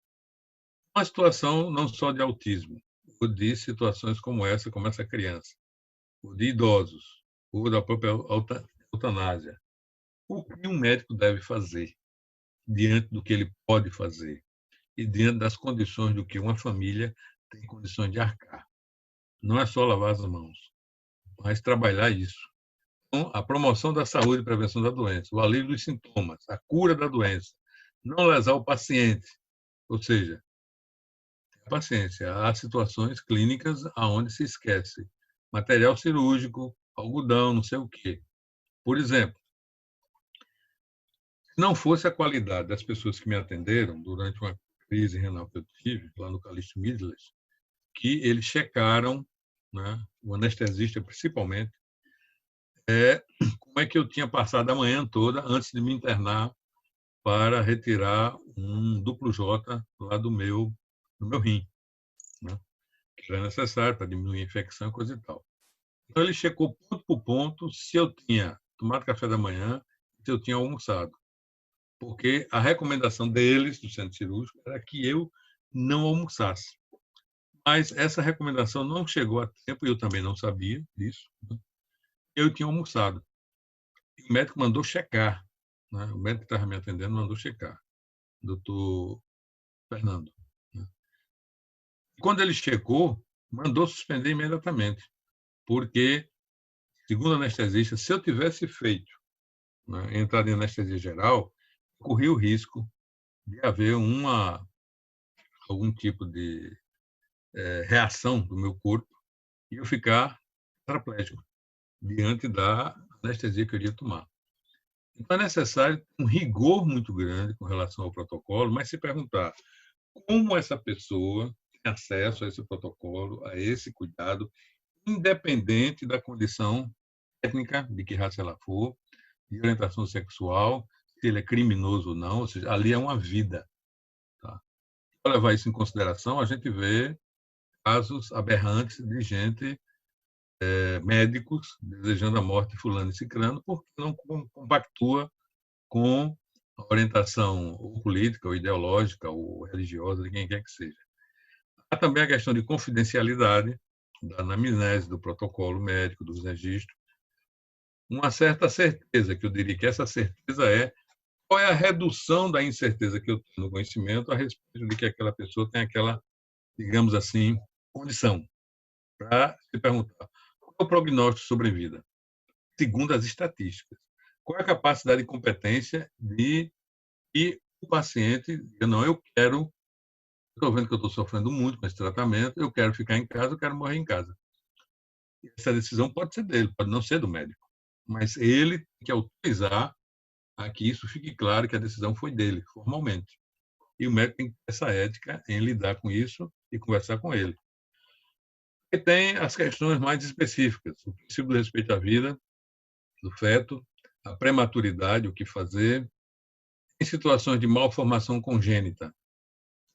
Uma situação não só de autismo, ou de situações como essa criança, ou de idosos, ou da própria eutanásia. O que um médico deve fazer diante do que ele pode fazer e diante das condições do que uma família tem condições de arcar? Não é só lavar as mãos, mas trabalhar isso. Então, a promoção da saúde e prevenção da doença, o alívio dos sintomas, a cura da doença, não lesar o paciente, ou seja, paciência. Há situações clínicas aonde se esquece material cirúrgico, algodão, não sei o quê. Por exemplo, se não fosse a qualidade das pessoas que me atenderam durante uma crise renal que eu tive, lá no Calixto Midland, que eles checaram, né, o anestesista principalmente, como é que eu tinha passado a manhã toda antes de me internar para retirar um duplo J lá do meu rim, né, que era necessário para diminuir a infecção e coisa e tal. Então, ele checou ponto por ponto se eu tinha tomado café da manhã, se eu tinha almoçado. Porque a recomendação deles, do centro cirúrgico, era que eu não almoçasse. Mas essa recomendação não chegou a tempo, e eu também não sabia disso. Né? Eu tinha almoçado. E o médico mandou checar. Né? O médico que estava me atendendo mandou checar. Doutor Fernando. Né? Quando ele checou, mandou suspender imediatamente. Porque, segundo o anestesista, se eu tivesse feito, né, entrada em anestesia geral, corria o risco de haver algum tipo de reação do meu corpo e eu ficar tetraplégico diante da anestesia que eu iria tomar. Então, é necessário um rigor muito grande com relação ao protocolo, mas se perguntar como essa pessoa tem acesso a esse protocolo, a esse cuidado, independente da condição técnica, de que raça ela for, de orientação sexual, se ele é criminoso ou não, ou seja, ali é uma vida. Tá? Para levar isso em consideração, a gente vê casos aberrantes de gente, médicos, desejando a morte de fulano e cicrano, porque não compactua com a orientação ou política, ou ideológica, ou religiosa, de quem quer que seja. Há também a questão de confidencialidade da anamnese, do protocolo médico, dos registros, uma certa certeza, que eu diria que essa certeza é qual é a redução da incerteza que eu tenho no conhecimento a respeito de que aquela pessoa tem aquela, digamos assim, condição, para se perguntar qual é o prognóstico de sobrevida, segundo as estatísticas. Qual é a capacidade e competência de que o paciente diga, não, eu quero, estou vendo que eu estou sofrendo muito com esse tratamento, eu quero ficar em casa, eu quero morrer em casa. Essa decisão pode ser dele, pode não ser do médico, mas ele tem que autorizar a que isso fique claro que a decisão foi dele, formalmente. E o médico tem que ter essa ética em lidar com isso e conversar com ele. E tem as questões mais específicas, o princípio do respeito à vida do feto, a prematuridade, o que fazer, em situações de malformação congênita,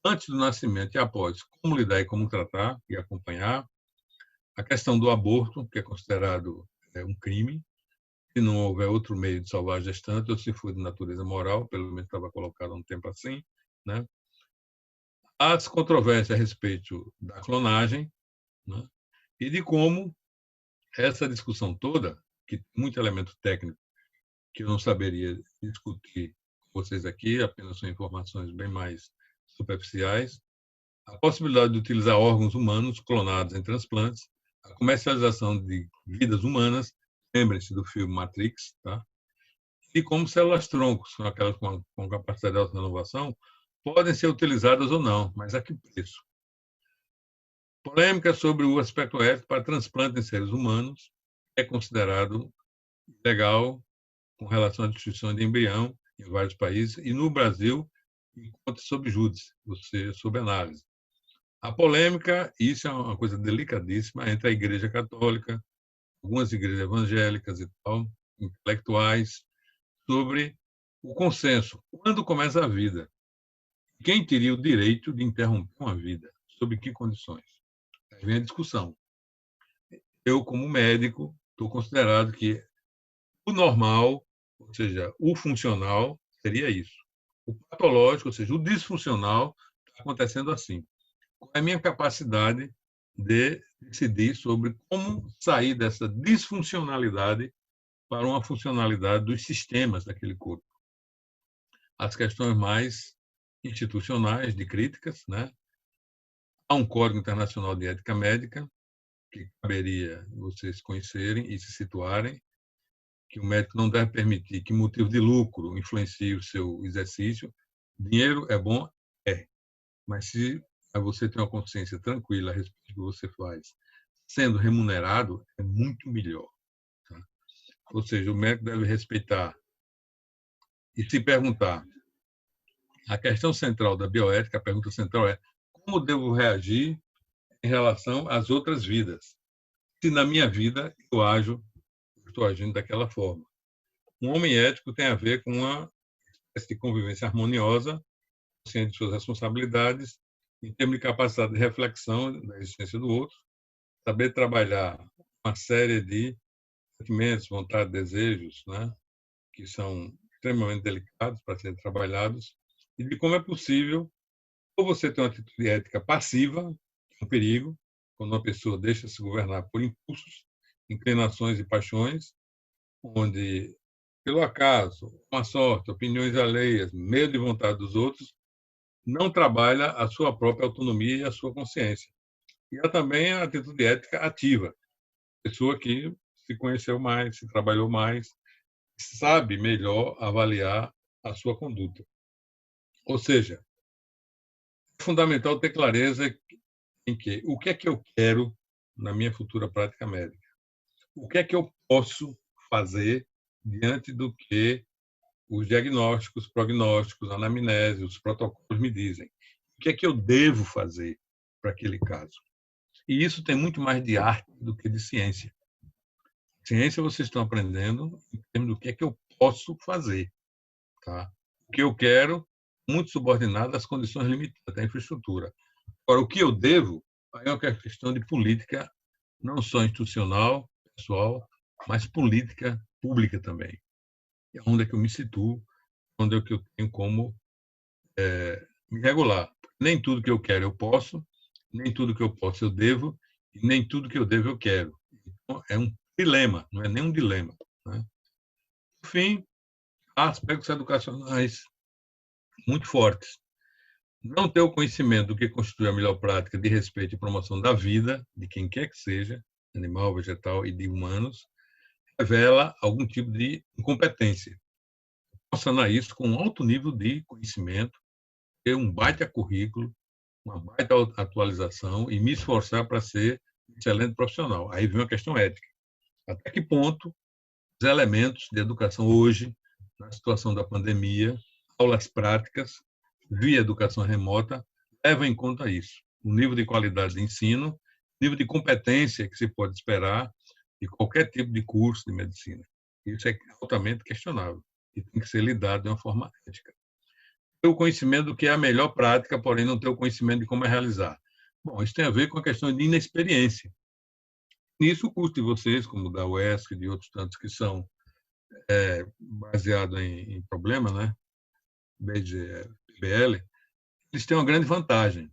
antes do nascimento e após, como lidar e como tratar e acompanhar, a questão do aborto, que é considerado um crime, se não houver outro meio de salvar a gestante, ou se for de natureza moral, pelo menos estava colocado há um tempo assim, né? As controvérsias a respeito da clonagem, né? E de como essa discussão toda, que tem muito elemento técnico que eu não saberia discutir com vocês aqui, apenas são informações bem mais superficiais, a possibilidade de utilizar órgãos humanos clonados em transplantes, a comercialização de vidas humanas, lembrem-se do filme Matrix, tá? E como células-troncos, são aquelas com capacidade de auto-renovação, podem ser utilizadas ou não, mas a que preço? Polêmica sobre o aspecto ético para transplante em seres humanos, é considerado legal com relação à destruição de embrião em vários países, e no Brasil, encontra sob júdice, ou seja, sob análise. A polêmica, isso é uma coisa delicadíssima, entre a Igreja Católica, algumas igrejas evangélicas e tal, intelectuais, sobre o consenso. Quando começa a vida? Quem teria o direito de interromper uma vida? Sob que condições? Aí vem a discussão. Eu, como médico, estou considerado que o normal, ou seja, o funcional, seria isso. O patológico, ou seja, o disfuncional, está acontecendo assim. Qual é a minha capacidade de decidir sobre como sair dessa disfuncionalidade para uma funcionalidade dos sistemas daquele corpo? As questões mais institucionais, de críticas, né? Há um Código Internacional de Ética Médica, que caberia vocês conhecerem e se situarem, que o médico não deve permitir que motivo de lucro influencie o seu exercício. Dinheiro é bom? É. Mas se você tem uma consciência tranquila a respeito do que você faz, sendo remunerado, é muito melhor. Tá? Ou seja, o médico deve respeitar e se perguntar. A questão central da bioética, a pergunta central é como devo reagir em relação às outras vidas? Se na minha vida eu estou agindo daquela forma. Um homem ético tem a ver com uma espécie de convivência harmoniosa, consciente de suas responsabilidades, em termos de capacidade de reflexão da existência do outro, saber trabalhar uma série de sentimentos, vontades, desejos, né, que são extremamente delicados para serem trabalhados, e de como é possível ou você ter uma atitude ética passiva, que é um perigo, quando uma pessoa deixa se governar por impulsos, inclinações e paixões, onde, pelo acaso, uma sorte, opiniões alheias, medo e vontade dos outros, não trabalha a sua própria autonomia e a sua consciência. E há também a atitude ética ativa, pessoa que se conheceu mais, se trabalhou mais, sabe melhor avaliar a sua conduta. Ou seja, é fundamental ter clareza em que o que é que eu quero na minha futura prática médica? O que é que eu posso fazer diante do que os diagnósticos, prognósticos, a anamnese, os protocolos me dizem? O que é que eu devo fazer para aquele caso? E isso tem muito mais de arte do que de ciência. Ciência vocês estão aprendendo em termos do que é que eu posso fazer. Tá? O que eu quero, muito subordinado às condições limitadas da infraestrutura. Agora, o que eu devo, Aí é uma questão de política, não só institucional, pessoal, mas política pública também. É onde é que eu me situo, onde é que eu tenho como me regular. Nem tudo que eu quero eu posso, nem tudo que eu posso eu devo, e nem tudo que eu devo eu quero. Então, é um dilema, não é nem um dilema. Né? Por fim, há aspectos educacionais muito fortes. Não ter o conhecimento do que constitui a melhor prática de respeito e promoção da vida, de quem quer que seja, animal, vegetal e de humanos, revela algum tipo de incompetência. Proporcionar isso com um alto nível de conhecimento, ter um baita currículo, uma baita atualização e me esforçar para ser um excelente profissional. Aí vem uma questão ética. Até que ponto os elementos de educação hoje, na situação da pandemia, aulas práticas, via educação remota, levam em conta isso. O nível de qualidade de ensino, o nível de competência que se pode esperar de qualquer tipo de curso de medicina. Isso é altamente questionável e tem que ser lidado de uma forma ética. Ter o conhecimento do que é a melhor prática, porém não ter o conhecimento de como é realizar. Bom, isso tem a ver com a questão de inexperiência. Nisso, o curso de vocês, como o da UESC e de outros tantos que são baseados em problema, né? PBL, eles têm uma grande vantagem.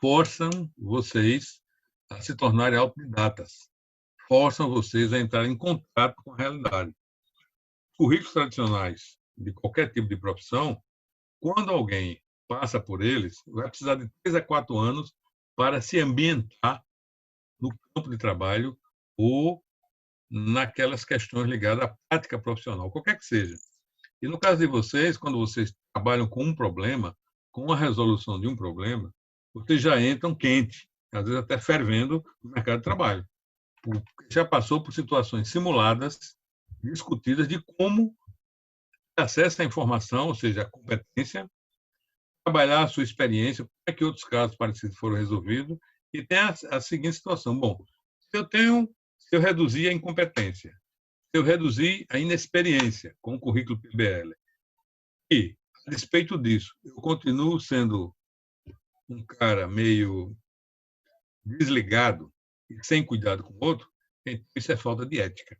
Forçam vocês a se tornarem autodidatas. Forçam vocês a entrar em contato com a realidade. Currículos tradicionais de qualquer tipo de profissão, quando alguém passa por eles, vai precisar de 3 a 4 anos para se ambientar no campo de trabalho ou naquelas questões ligadas à prática profissional, qualquer que seja. E no caso de vocês, quando vocês trabalham com um problema, com a resolução de um problema, vocês já entram quente, às vezes até fervendo no mercado de trabalho. Porque já passou por situações simuladas, discutidas de como acesso à informação, ou seja, a competência, trabalhar a sua experiência, como é que outros casos parecidos foram resolvidos, e tem a seguinte situação. Bom, se eu reduzir a incompetência, se eu reduzir a inexperiência com o currículo PBL, e, a despeito disso, eu continuo sendo um cara meio desligado e sem cuidado com o outro, então isso é falta de ética.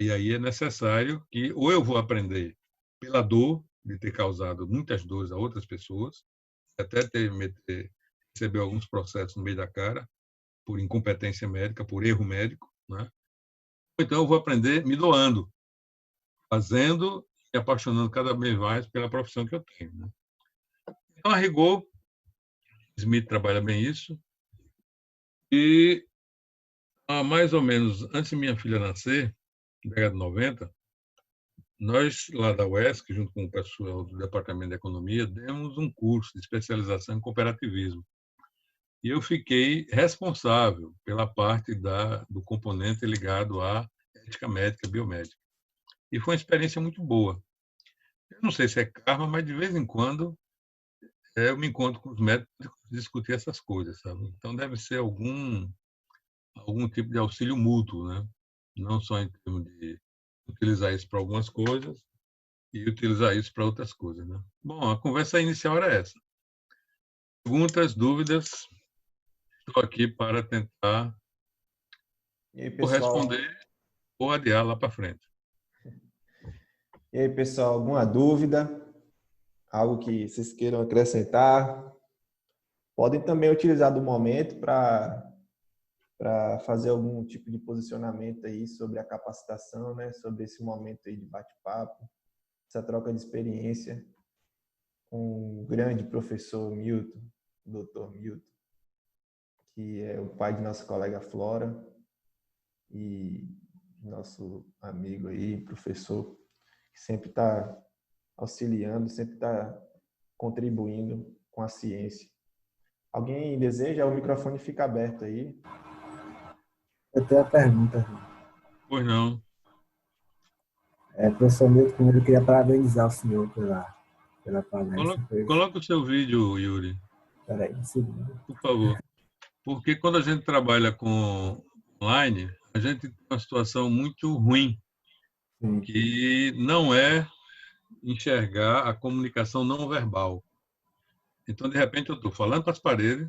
E aí é necessário que ou eu vou aprender pela dor de ter causado muitas dores a outras pessoas, até receber alguns processos no meio da cara, por incompetência médica, por erro médico, né? Ou então eu vou aprender me doando, fazendo e apaixonando cada vez mais pela profissão que eu tenho. Né? Então, a rigor, Smith trabalha bem isso, e há mais ou menos antes de minha filha nascer, na década de 90, nós, lá da UESC, junto com o pessoal do Departamento de Economia, demos um curso de especialização em cooperativismo. E eu fiquei responsável pela parte do componente ligado à ética médica e biomédica. E foi uma experiência muito boa. Eu não sei se é karma, mas de vez em quando eu me encontro com os médicos para discutir essas coisas, sabe? Então deve ser algum tipo de auxílio mútuo, né? Não só em termos de utilizar isso para algumas coisas e utilizar isso para outras coisas, né? Bom, a conversa inicial era essa. Perguntas, dúvidas, estou aqui para tentar E aí, ou pessoal? responder ou adiar lá para frente. E aí, pessoal, alguma dúvida? Algo que vocês queiram acrescentar? Podem também utilizar do momento para fazer algum tipo de posicionamento aí sobre a capacitação, né? Sobre esse momento aí de bate-papo, essa troca de experiência com o grande professor Milton, Dr. Milton, que é o pai de nossa colega Flora e nosso amigo aí, professor, que sempre está auxiliando, sempre está contribuindo com a ciência. Alguém deseja? O microfone fica aberto aí. Eu tenho a pergunta. Pois não. Professor Milton, primeiro eu queria parabenizar o senhor pela palestra. Coloca o seu vídeo, Yuri, Peraí, um segundo. por favor. Porque quando a gente trabalha com online, a gente tem uma situação muito ruim, Sim, que não é enxergar a comunicação não verbal. Então, de repente, eu estou falando para as paredes,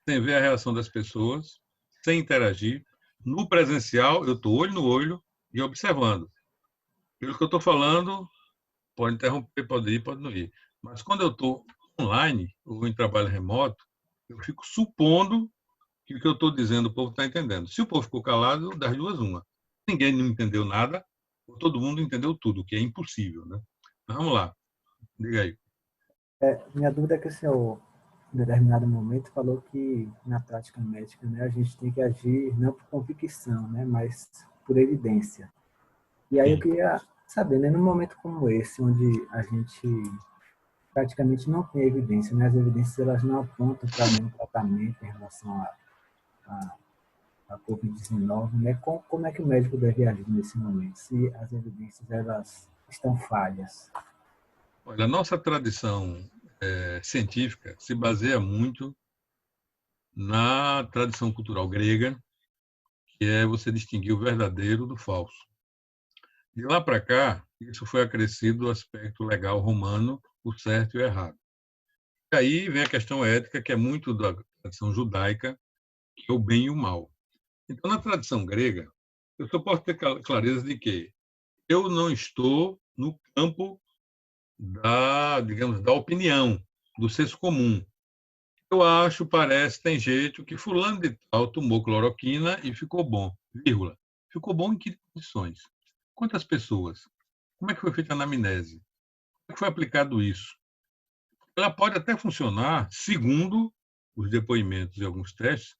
sem ver a reação das pessoas, sem interagir. No presencial, eu estou olho no olho e observando. Pelo que eu estou falando, pode interromper, pode ir, pode não ir. Mas quando eu estou online ou em trabalho remoto, eu fico supondo que o que eu estou dizendo o povo está entendendo. Se o povo ficou calado, das duas, uma. Ninguém não entendeu nada, ou todo mundo entendeu tudo, que é impossível, né? Mas vamos lá, diga aí. Minha dúvida é que o senhor, em determinado momento, falou que na prática médica, né, a gente tem que agir não por convicção, né, mas por evidência. E aí eu Sim. queria saber, né, num momento como esse, onde a gente praticamente não tem evidência, né, as evidências elas não apontam para nenhum tratamento em relação à Covid-19, né, como é que o médico deve agir nesse momento, se as evidências elas estão falhas? Olha, a nossa tradição científica se baseia muito na tradição cultural grega, que é você distinguir o verdadeiro do falso. De lá para cá, isso foi acrescido o aspecto legal romano, o certo e o errado. E aí vem a questão ética, que é muito da tradição judaica, que é o bem e o mal. Então, na tradição grega, eu só posso ter clareza de que eu não estou no campo da, digamos, da opinião, do senso comum. Eu acho, parece, tem jeito que fulano de tal tomou cloroquina e ficou bom, vírgula. Ficou bom em que condições? Quantas pessoas? Como é que foi feita a anamnese? Como é que foi aplicado isso? Ela pode até funcionar, segundo os depoimentos e alguns testes,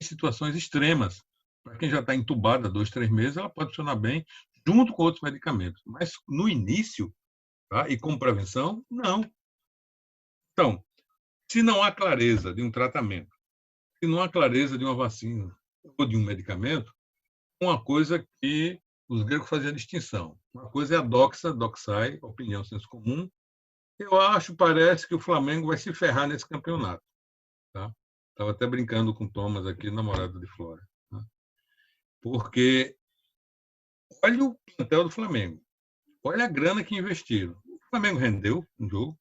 em situações extremas. Para quem já está entubado há 2, 3 meses, ela pode funcionar bem junto com outros medicamentos. Mas no início, tá? E como prevenção, não. Então, se não há clareza de um tratamento, se não há clareza de uma vacina ou de um medicamento, uma coisa que os gregos faziam distinção. Uma coisa é a doxa, doxai, opinião, senso comum. Eu acho, parece que o Flamengo vai se ferrar nesse campeonato. Tá? Estava até brincando com o Thomas aqui, namorado de Flora. Tá? Porque olha o plantel do Flamengo. Olha a grana que investiram. O Flamengo rendeu um jogo.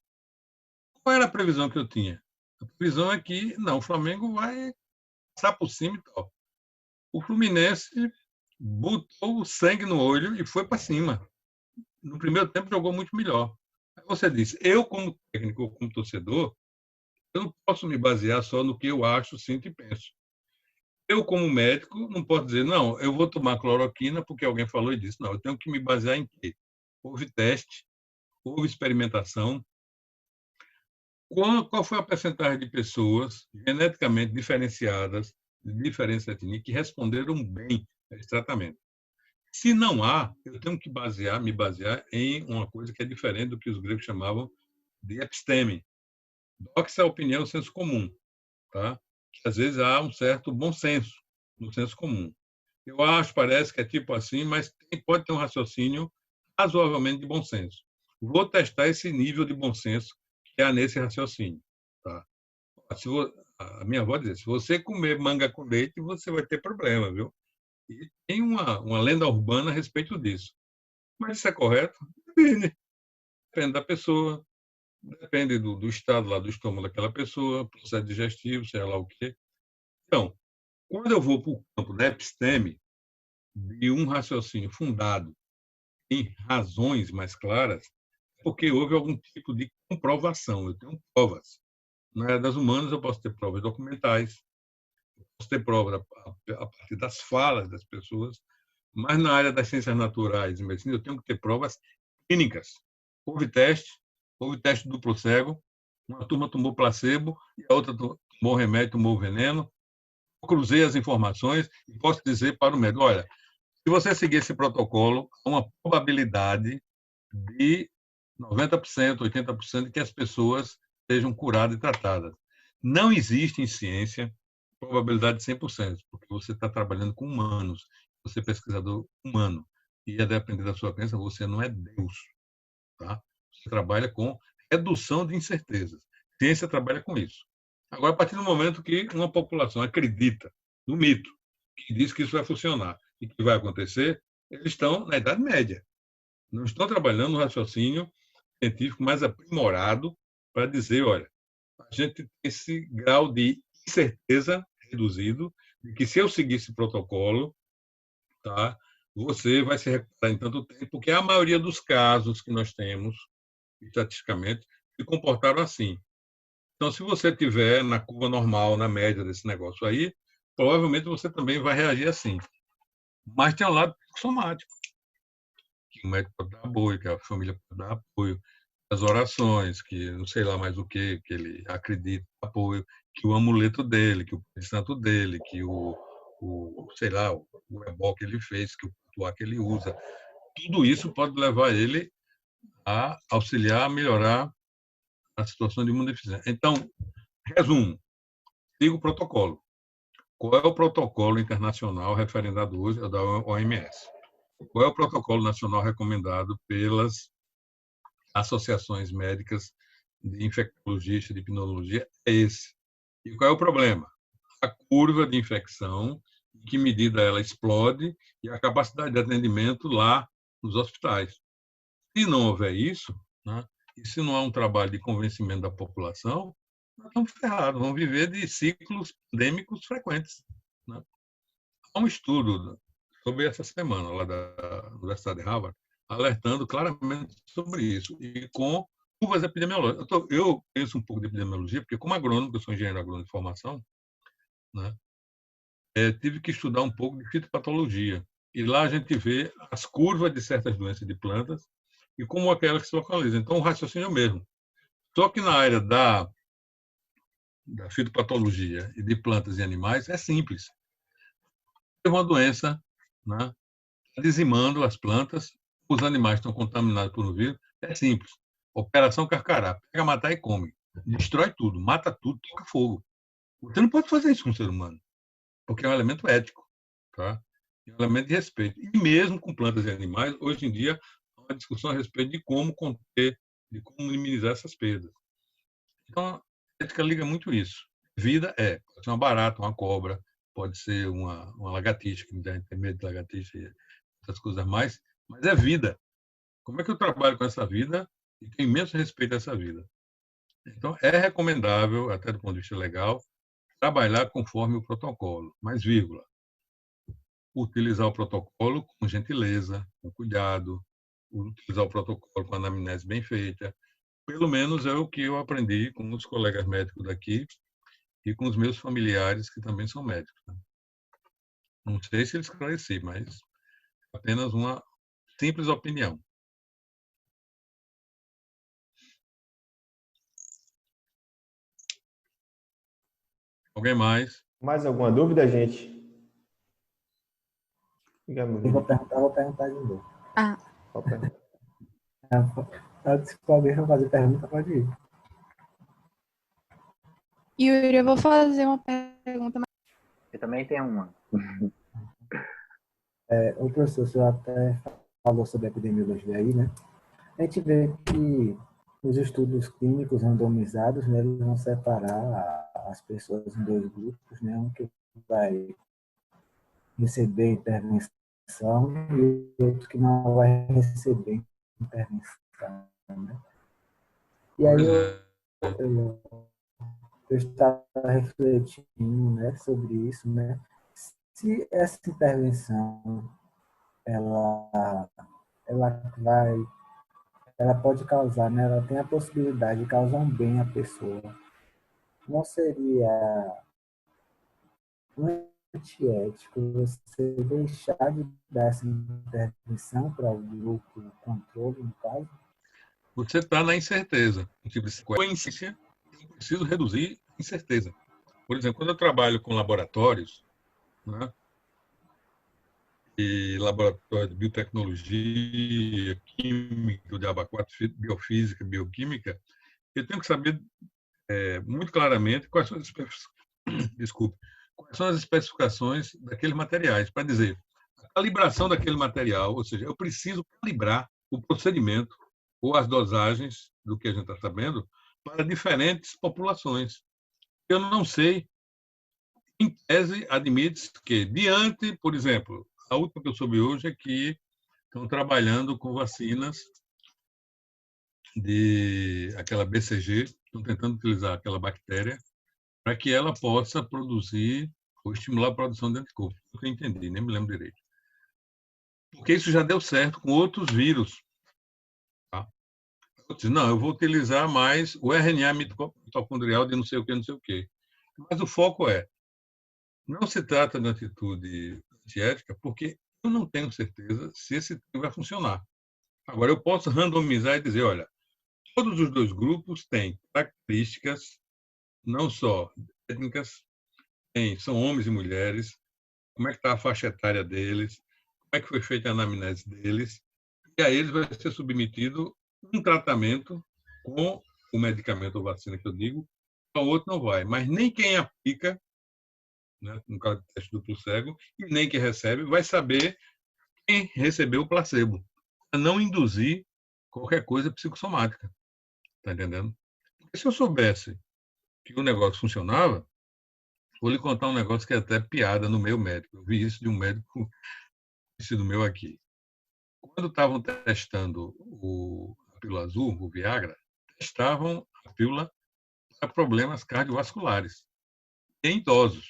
Qual era a previsão que eu tinha? A previsão é que, não, o Flamengo vai passar por cima e tal. O Fluminense botou o sangue no olho e foi para cima. No primeiro tempo jogou muito melhor. Aí você disse, eu como técnico, como torcedor, eu não posso me basear só no que eu acho, sinto e penso. Eu, como médico, não posso dizer, não, eu vou tomar cloroquina porque alguém falou e disse. Não, eu tenho que me basear em quê? Houve teste, houve experimentação. Qual foi a percentagem de pessoas geneticamente diferenciadas, de diferentes etnias, que responderam bem a esse tratamento? Se não há, eu tenho que me basear em uma coisa que é diferente do que os gregos chamavam de episteme. Doxa é a opinião, o senso comum, tá? Que às vezes há um certo bom senso no senso comum. Eu acho, parece que é tipo assim, mas pode ter um raciocínio razoavelmente de bom senso. Vou testar esse nível de bom senso que há nesse raciocínio, tá? A minha avó dizia, se você comer manga com leite, você vai ter problema, viu? E tem uma lenda urbana a respeito disso. Mas isso é correto? Depende. Depende da pessoa, depende do estado lá do estômago daquela pessoa, processo digestivo, sei lá o quê. Então, quando eu vou para o campo da episteme, de um raciocínio fundado em razões mais claras, porque houve algum tipo de comprovação. Eu tenho provas. Na área das humanas, eu posso ter provas documentais, posso ter provas a partir das falas das pessoas, mas na área das ciências naturais e medicina, eu tenho que ter provas clínicas. Houve teste duplo cego, uma turma tomou placebo e a outra tomou remédio, tomou veneno. Eu cruzei as informações e posso dizer para o médico, olha, se você seguir esse protocolo, há uma probabilidade de 90%, 80% de que as pessoas sejam curadas e tratadas. Não existe em ciência probabilidade de 100%, porque você está trabalhando com humanos, você é pesquisador humano, e a depender da sua crença, você não é Deus. Tá? Você trabalha com redução de incertezas. A ciência trabalha com isso. Agora, a partir do momento que uma população acredita no mito, que diz que isso vai funcionar e que vai acontecer, eles estão na Idade Média. Não estão trabalhando no raciocínio científico mais aprimorado para dizer, olha, a gente tem esse grau de incerteza reduzido de que se eu seguir esse protocolo, tá, você vai se recuperar em tanto tempo, porque a maioria dos casos que nós temos, estatisticamente, se comportaram assim. Então, se você tiver na curva normal, na média desse negócio aí, provavelmente você também vai reagir assim. Mas tem um lado psicossomático, que o médico pode dar apoio, que a família pode dar apoio, as orações, que não sei lá mais o que ele acredita, apoio, que o amuleto dele, que o Pai Santo dele, que sei lá, o ebó que ele fez, que o patuá que ele usa. Tudo isso pode levar ele a auxiliar a melhorar a situação de imunodeficiência. Então, resumo, siga o protocolo. Qual é o protocolo internacional referendado hoje? É da OMS. Qual é o protocolo nacional recomendado pelas associações médicas de infectologia e de epidemiologia? É esse. E qual é o problema? A curva de infecção, em que medida ela explode, e a capacidade de atendimento lá nos hospitais. Se não houver isso, né, e se não há um trabalho de convencimento da população, nós estamos ferrados, vamos viver de ciclos pandêmicos frequentes. Né? Há um estudo sobre essa semana, lá da Universidade de Harvard, alertando claramente sobre isso, e com curvas epidemiológicas. Eu penso um pouco de epidemiologia, porque como agrônomo, eu sou engenheiro agrônomo de formação, né, tive que estudar um pouco de fitopatologia. E lá a gente vê as curvas de certas doenças de plantas e como aquelas que se localizam. Então, o raciocínio é o mesmo. Só que na área da fitopatologia e de plantas e animais é simples. Tem uma doença, né, dizimando as plantas, os animais estão contaminados por um vírus, é simples. Operação Carcará, pega, matar e come. Destrói tudo, mata tudo, toca fogo. Você não pode fazer isso com o ser humano, porque é um elemento ético, tá? É um elemento de respeito. E mesmo com plantas e animais, hoje em dia, há uma discussão a respeito de como conter, de como minimizar essas perdas. Então, a ética liga muito isso. Vida pode ser uma barata, uma cobra, pode ser uma lagartixa, que tem medo de lagartixa e essas coisas mais, mas é vida. Como é que eu trabalho com essa vida e tenho imenso respeito a essa vida? Então, é recomendável, até do ponto de vista legal, trabalhar conforme o protocolo, mas vírgula. Utilizar o protocolo com gentileza, com cuidado, utilizar o protocolo com anamnese bem feita. Pelo menos é o que eu aprendi com os colegas médicos daqui e com os meus familiares que também são médicos. Né? Não sei se eles esclareci, mas apenas uma simples opinião. Alguém mais? Mais alguma dúvida, gente? Eu vou perguntar de novo. Opa. Se alguém for fazer pergunta, pode ir. Yuri, eu vou fazer uma pergunta. Eu também tenho uma. O professor, o senhor até falou sobre a epidemiologia aí, né? A gente vê que os estudos clínicos randomizados, né, eles vão separar as pessoas em dois grupos, né? Um que vai receber intervenção e outro que não vai receber intervenção, né? E aí eu estava refletindo, né, sobre isso, né? Se essa intervenção ela pode causar, né? Ela tem a possibilidade de causar um bem à pessoa. Não seria antiético você deixar de dar essa intervenção para o grupo controle, no caso? Você está na incerteza. Coincidência, eu preciso reduzir a incerteza. Por exemplo, quando eu trabalho com laboratórios, né, e laboratório de biotecnologia, química, de ABA4, biofísica, bioquímica, eu tenho que saber muito claramente quais são quais são as especificações daqueles materiais, para dizer a calibração daquele material, ou seja, eu preciso calibrar o procedimento ou as dosagens do que a gente está sabendo para diferentes populações. Eu não sei, em tese, admite que, diante, por exemplo, a última que eu soube hoje é que estão trabalhando com vacinas de aquela BCG, estão tentando utilizar aquela bactéria para que ela possa produzir ou estimular a produção de anticorpos. O que eu entendi, nem me lembro direito. Porque isso já deu certo com outros vírus. Tá? Eu disse, não, eu vou utilizar mais o RNA mitocondrial de não sei o que, não sei o que. Mas o foco não se trata de atitude antiética, porque eu não tenho certeza se esse trem vai funcionar. Agora, eu posso randomizar e dizer, olha, todos os dois grupos têm características, não só étnicas, são homens e mulheres, como é que está a faixa etária deles, como é que foi feita a anamnese deles, e a eles vai ser submetido um tratamento com o medicamento ou vacina que eu digo, o outro não vai. Mas nem quem aplica, né, no caso de teste duplo cego, e nem quem recebe, vai saber quem recebeu o placebo, para não induzir qualquer coisa psicossomática. Está entendendo? Porque se eu soubesse que o negócio funcionava, vou lhe contar um negócio que é até piada no meio médico. Eu vi isso de um médico conhecido meu aqui. Quando estavam testando a pílula azul, o Viagra, testavam a pílula para problemas cardiovasculares em idosos.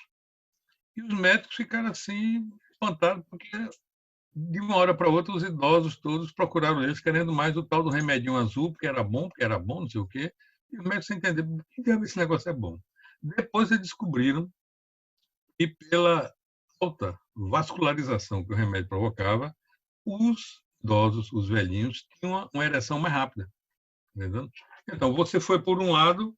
E os médicos ficaram assim, espantados, porque de uma hora para outra os idosos todos procuraram eles, querendo mais o tal do remedinho azul, porque era bom, não sei o quê. E os médicos entenderam por que esse negócio é bom. Depois eles descobriram que pela alta vascularização que o remédio provocava, os idosos, os velhinhos, tinham uma ereção mais rápida. Entendeu? Então, você foi por um lado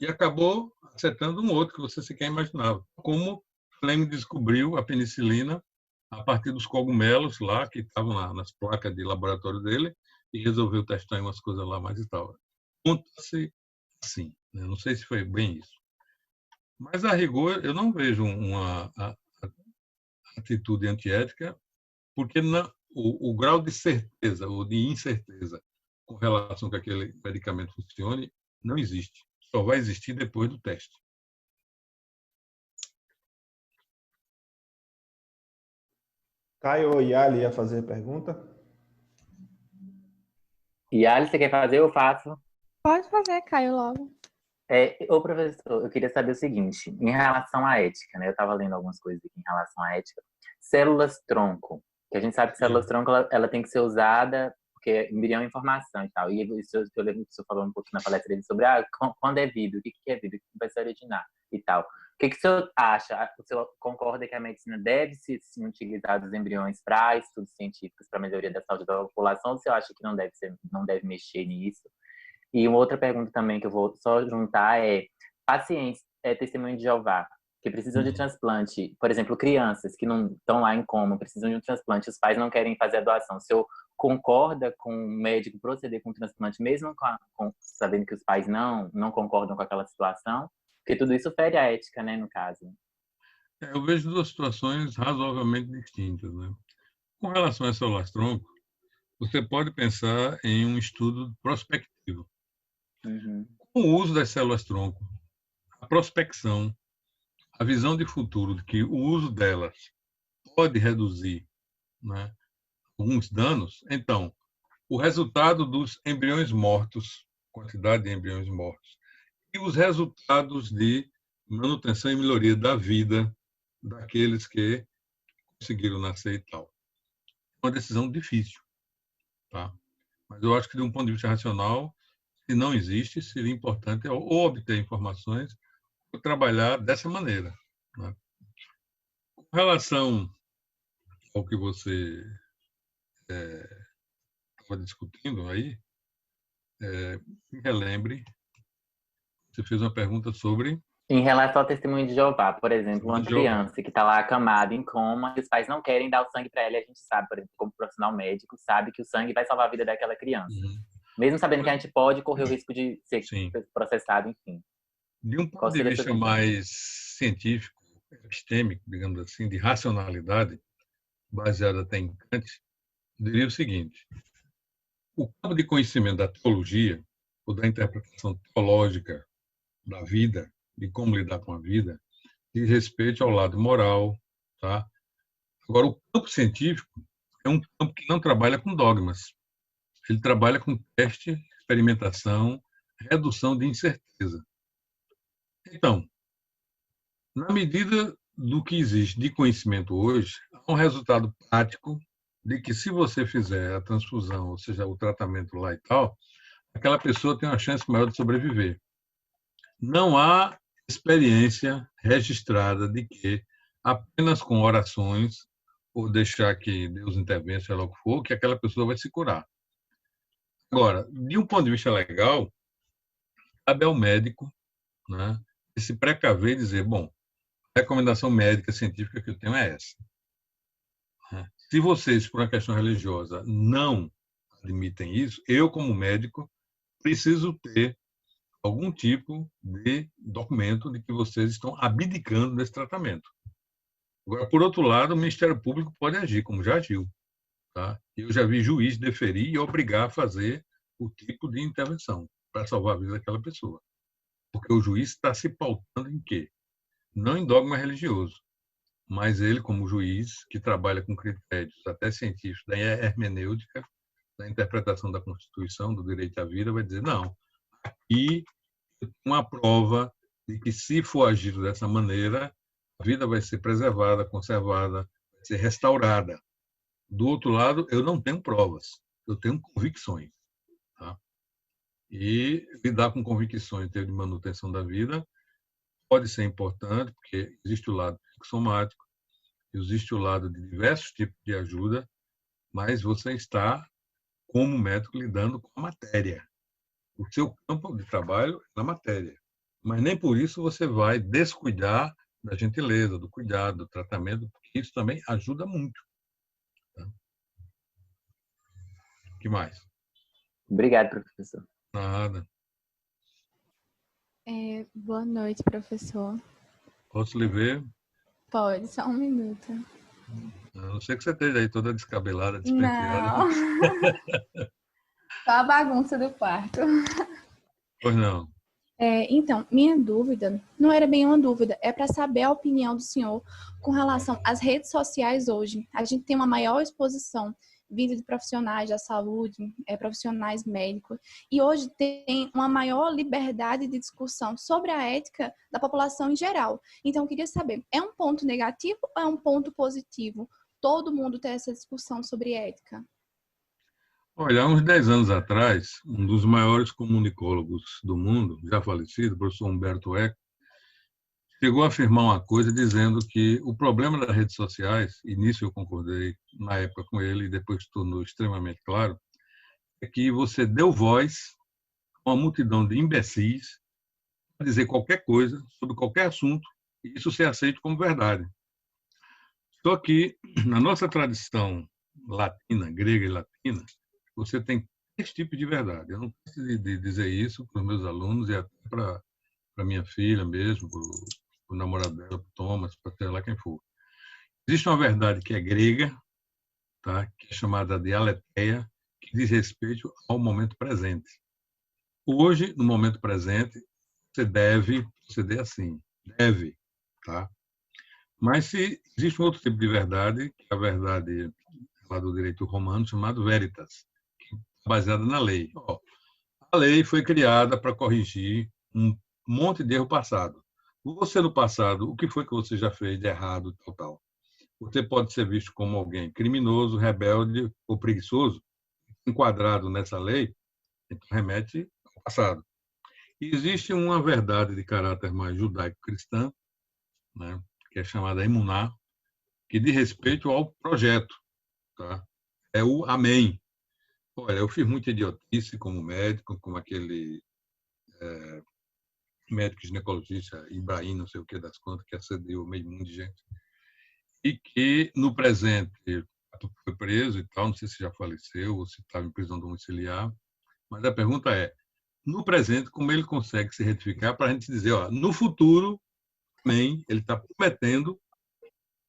e acabou acertando um outro que você sequer imaginava. Como Fleming descobriu a penicilina a partir dos cogumelos lá, que estavam nas placas de laboratório dele, e resolveu testar em umas coisas lá mais e tal. Conta-se assim. Né? Não sei se foi bem isso. Mas, a rigor, eu não vejo uma atitude antiética, porque o grau de certeza ou de incerteza com relação a que aquele medicamento funcione não existe. Só vai existir depois do teste. Caio ou Yali ia fazer pergunta? E Alice, você quer fazer? Eu faço. Pode fazer, Caio, logo. Ô, professor, eu queria saber o seguinte, em relação à ética, né? Eu estava lendo algumas coisas aqui em relação à ética. Células-tronco, que a gente sabe que células-tronco ela tem que ser usada porque embrião é informação e tal. E isso, eu lembro que o senhor falou um pouquinho na palestra dele sobre quando é vida, o que é vida, o que vai se originar e tal. O que o senhor acha? O senhor concorda que a medicina deve se utilizar dos embriões para estudos científicos, para melhoria da saúde da população, ou o senhor acha que não deve mexer nisso? E uma outra pergunta também que eu vou só juntar é: pacientes testemunho de Jeová que precisam de transplante, por exemplo, crianças que não estão lá em coma, precisam de um transplante, os pais não querem fazer a doação. O senhor concorda com o médico proceder com o transplante, mesmo sabendo que os pais não concordam com aquela situação? Porque tudo isso fere a ética, né, no caso. Eu vejo duas situações razoavelmente distintas. Né? Com relação a células-tronco, você pode pensar em um estudo prospectivo. Uhum. Com o uso das células-tronco, a prospecção, a visão de futuro de que o uso delas pode reduzir, né, alguns danos, então, o resultado dos embriões mortos, quantidade de embriões mortos, e os resultados de manutenção e melhoria da vida daqueles que conseguiram nascer e tal. É uma decisão difícil, tá? Mas eu acho que, de um ponto de vista racional, se não existe, seria importante ou obter informações ou trabalhar dessa maneira. Né? Com relação ao que você estava discutindo aí, me relembre, você fez uma pergunta sobre... Em relação ao testemunho de Jeová, por exemplo, uma de Jeová. criança que está lá acamada em coma e os pais não querem dar o sangue para ela, e a gente sabe, por exemplo, como profissional médico, sabe que o sangue vai salvar a vida daquela criança. Mesmo sabendo que a gente pode correr o risco de ser processado, enfim. De um ponto de vista mais científico, epistêmico, digamos assim, de racionalidade, baseado até em Kant, eu diria o seguinte: o campo de conhecimento da teologia, ou da interpretação teológica da vida, de como lidar com a vida, diz respeito ao lado moral. Tá? Agora, o campo científico é um campo que não trabalha com dogmas. Ele trabalha com teste, experimentação, redução de incerteza. Então, Na medida do que existe de conhecimento hoje, há um resultado prático de que se você fizer a transfusão, ou seja, o tratamento lá e tal, aquela pessoa tem uma chance maior de sobreviver. Não há experiência registrada de que apenas com orações ou deixar que Deus intervenha, seja lá o que for, que aquela pessoa vai se curar. Agora, de um ponto de vista legal, cabe ao médico, né, se precaver e dizer, bom, a recomendação médica científica que eu tenho é essa. Se vocês, por uma questão religiosa, não admitem isso, eu, como médico, preciso ter algum tipo de documento de que vocês estão abdicando desse tratamento. Agora, por outro lado, o Ministério Público pode agir, como já agiu. Tá? Eu já vi juiz deferir e obrigar a fazer o tipo de intervenção para salvar a vida daquela pessoa. Porque o juiz está se pautando em quê? Não em dogma religioso, mas ele, como juiz, que trabalha com critérios até científicos da hermenêutica, da interpretação da Constituição, do direito à vida, vai dizer, não, e uma prova de que, se for agido dessa maneira, a vida vai ser preservada, conservada, vai ser restaurada. Do outro lado, eu não tenho provas, eu tenho convicções. Tá? E lidar com convicções em termos de manutenção da vida pode ser importante, porque existe o lado psicossomático, existe o lado de diversos tipos de ajuda, mas você está, como médico, lidando com a matéria. O seu campo de trabalho é na matéria. Mas nem por isso você vai descuidar da gentileza, do cuidado, do tratamento, porque isso também ajuda muito. Tá? O que mais? Obrigado, professor. Nada. Boa noite, professor. Posso lhe ver? Pode, só um minuto. A não ser que você esteja aí toda descabelada, despenteada. Não. Só a bagunça do quarto. Pois não. Então, minha dúvida não era bem uma dúvida, é para saber a opinião do senhor com relação às redes sociais hoje. A gente tem uma maior exposição vinda de profissionais da saúde, profissionais médicos, e hoje tem uma maior liberdade de discussão sobre a ética da população em geral. Então, eu queria saber, é um ponto negativo ou é um ponto positivo? Todo mundo ter essa discussão sobre ética? Olha, há uns 10 anos atrás, um dos maiores comunicólogos do mundo, já falecido, o professor Humberto Eco, chegou a afirmar uma coisa dizendo que o problema das redes sociais, e nisso eu concordei na época com ele e depois se tornou extremamente claro, é que você deu voz a uma multidão de imbecis para dizer qualquer coisa sobre qualquer assunto e isso ser aceito como verdade. Só que na nossa tradição latina, grega e latina, você tem três tipos de verdade. Eu não preciso de dizer isso para os meus alunos e até para minha filha mesmo, para o namorado dela, para o Thomas, para sei lá quem for. Existe uma verdade que é grega, tá? Que é chamada de aletheia, que diz respeito ao momento presente. Hoje, no momento presente, você deve proceder assim, deve, tá? Mas se existe um outro tipo de verdade, que é a verdade lá do direito romano, chamado veritas, que é baseada na lei. Ó, a lei foi criada para corrigir um monte de erro passado. Você, no passado, o que foi que você já fez de errado, tal, tal? Você pode ser visto como alguém criminoso, rebelde ou preguiçoso, enquadrado nessa lei, então remete ao passado. E existe uma verdade de caráter mais judaico-cristã, né, que é chamada emuná, que diz respeito ao projeto. Tá? É o amém. Olha, eu fiz muita idiotice como médico, como aquele médico ginecologista Ibrahim, não sei o que das contas, que acedeu meio mundo de gente. E que, no presente, foi preso e tal, não sei se já faleceu ou se estava em prisão domiciliar, mas a pergunta é, no presente, como ele consegue se retificar para a gente dizer, ó, no futuro, amém, ele está prometendo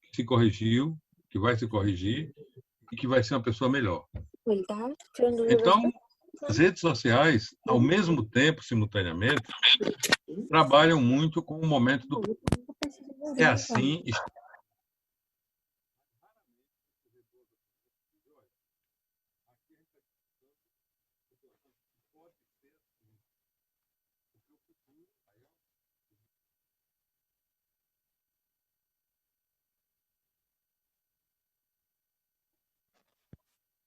que se corrigiu, que vai se corrigir e que vai ser uma pessoa melhor. Então, as redes sociais, ao mesmo tempo, simultaneamente, trabalham muito com o momento do é assim,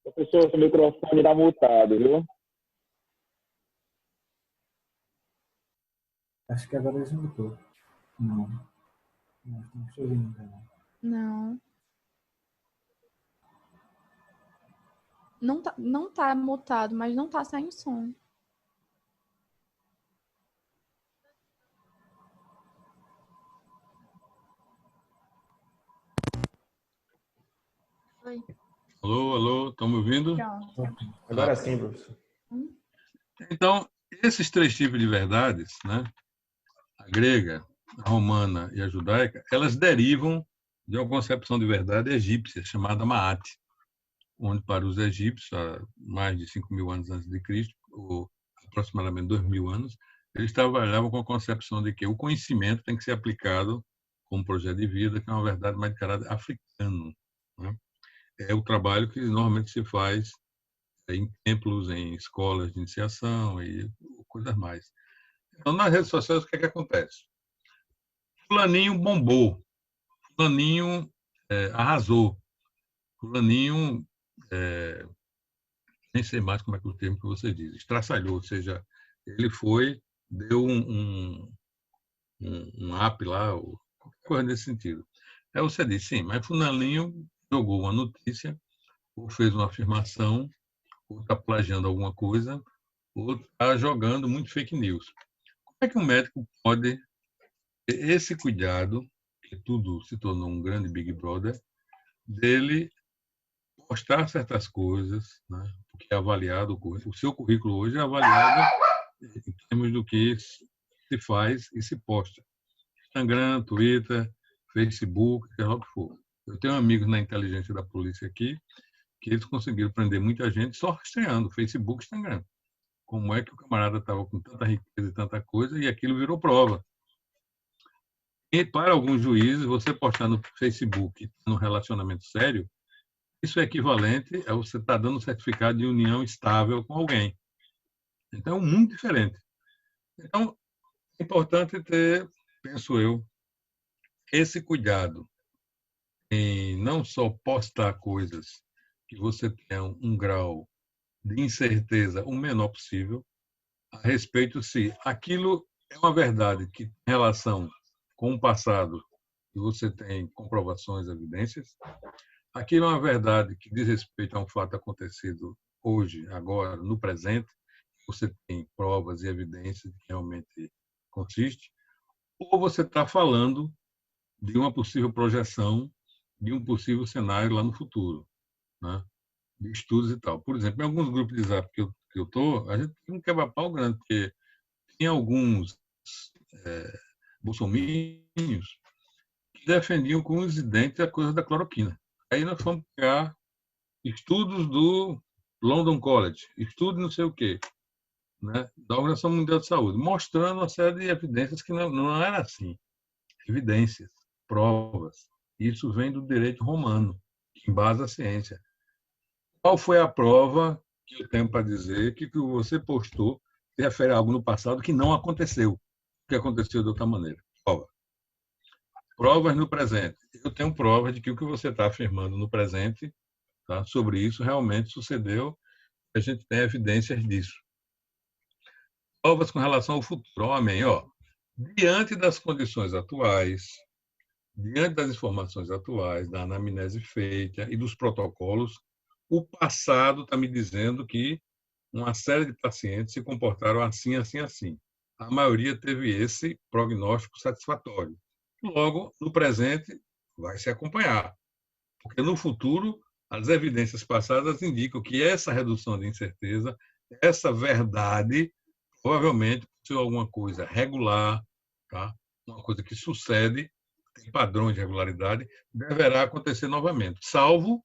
Professor, seu microfone está mutado, viu? Acho que agora desmutou. Não. Não estamos ouvindo ainda não. Não. Não tá mutado, mas não tá saindo som. Alô, alô, estão me ouvindo? Pronto. Agora sim, professor. Então, esses três tipos de verdades, né, a grega, a romana e a judaica, elas derivam de uma concepção de verdade egípcia chamada Ma'at, onde para os egípcios, há mais de 5.000 anos antes de Cristo, ou aproximadamente 2.000 anos, eles trabalhavam com a concepção de que o conhecimento tem que ser aplicado como projeto de vida, que é uma verdade mais de caráter africano, né? É o trabalho que normalmente se faz em templos, em escolas de iniciação e coisas mais. Então, nas redes sociais, o que é que acontece? Fulaninho bombou, fulaninho arrasou, fulaninho, nem sei mais como é que é o termo que você diz, estraçalhou, ou seja, ele foi, deu um up lá, ou qualquer coisa nesse sentido. Aí você diz, sim, mas fulaninho jogou uma notícia, ou fez uma afirmação, ou está plagiando alguma coisa, ou está jogando muito fake news. Como é que um médico pode ter esse cuidado, que tudo se tornou um grande Big Brother, dele postar certas coisas, né? Porque é avaliado, o seu currículo hoje é avaliado em termos do que se faz e se posta. Instagram, Twitter, Facebook, seja lá o que for. Eu tenho amigos na inteligência da polícia aqui que eles conseguiram prender muita gente só rastreando Facebook e Instagram. Como é que o camarada estava com tanta riqueza e tanta coisa e aquilo virou prova. E para alguns juízes, você postar no Facebook num relacionamento sério, isso é equivalente a você estar dando certificado de união estável com alguém. Então, é muito diferente. Então, é importante ter, penso eu, esse cuidado em não só postar coisas que você tenha um grau de incerteza o menor possível a respeito se aquilo é uma verdade que tem relação com o passado e você tem comprovações, evidências, aquilo é uma verdade que diz respeito a um fato acontecido hoje, agora, no presente, você tem provas e evidências de que realmente consiste, ou você está falando de uma possível projeção de um possível cenário lá no futuro, né? De estudos e tal. Por exemplo, em alguns grupos de zap que eu estou, a gente tem um quebra-pau grande, porque tem alguns bolsominions que defendiam com os dentes a coisa da cloroquina. Aí nós fomos pegar estudos do London College, estudos não sei o quê, né, da Organização Mundial de Saúde, mostrando uma série de evidências que não era assim. Evidências, provas. Isso vem do direito romano, que embasa a ciência. Qual foi a prova que eu tenho para dizer que o que você postou se refere a algo no passado que não aconteceu, que aconteceu de outra maneira? Prova. Provas no presente. Eu tenho provas de que o que você está afirmando no presente, tá, sobre isso realmente sucedeu. A gente tem evidências disso. Provas com relação ao futuro. Amém. Ó, diante das condições atuais, diante das informações atuais, da anamnese feita e dos protocolos, o passado está me dizendo que uma série de pacientes se comportaram assim, assim, assim. A maioria teve esse prognóstico satisfatório. Logo, no presente, vai se acompanhar, porque no futuro, as evidências passadas indicam que essa redução de incerteza, essa verdade, provavelmente, se alguma coisa regular, tá? Uma coisa que sucede, tem padrões de regularidade, deverá acontecer novamente, salvo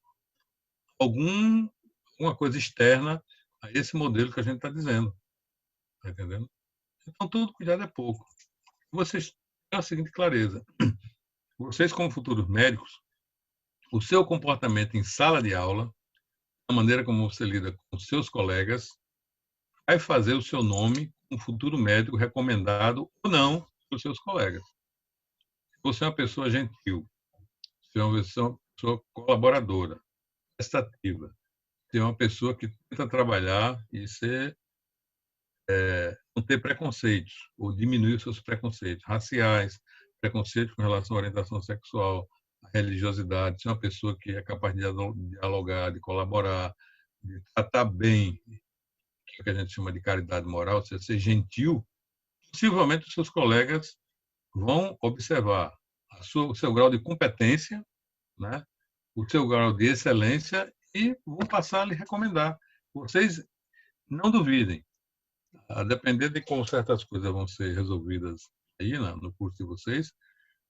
alguma coisa externa a esse modelo que a gente está dizendo. Está entendendo? Então, todo cuidado é pouco. Vocês têm a seguinte clareza. Vocês, como futuros médicos, o seu comportamento em sala de aula, a maneira como você lida com seus colegas, vai fazer o seu nome um futuro médico recomendado ou não pelos seus colegas. Se você é uma pessoa gentil, se você é uma pessoa colaboradora, prestativa, ser uma pessoa que tenta trabalhar e não ter preconceitos, ou diminuir os seus preconceitos raciais, preconceitos com relação à orientação sexual, à religiosidade, ser uma pessoa que é capaz de dialogar, de colaborar, de tratar bem, que é o que a gente chama de caridade moral, ou seja, ser gentil. Possivelmente os seus colegas vão observar o seu grau de competência, né? O seu grau de excelência e vão passar a lhe recomendar. Vocês não duvidem, a depender de como certas coisas vão ser resolvidas aí no curso de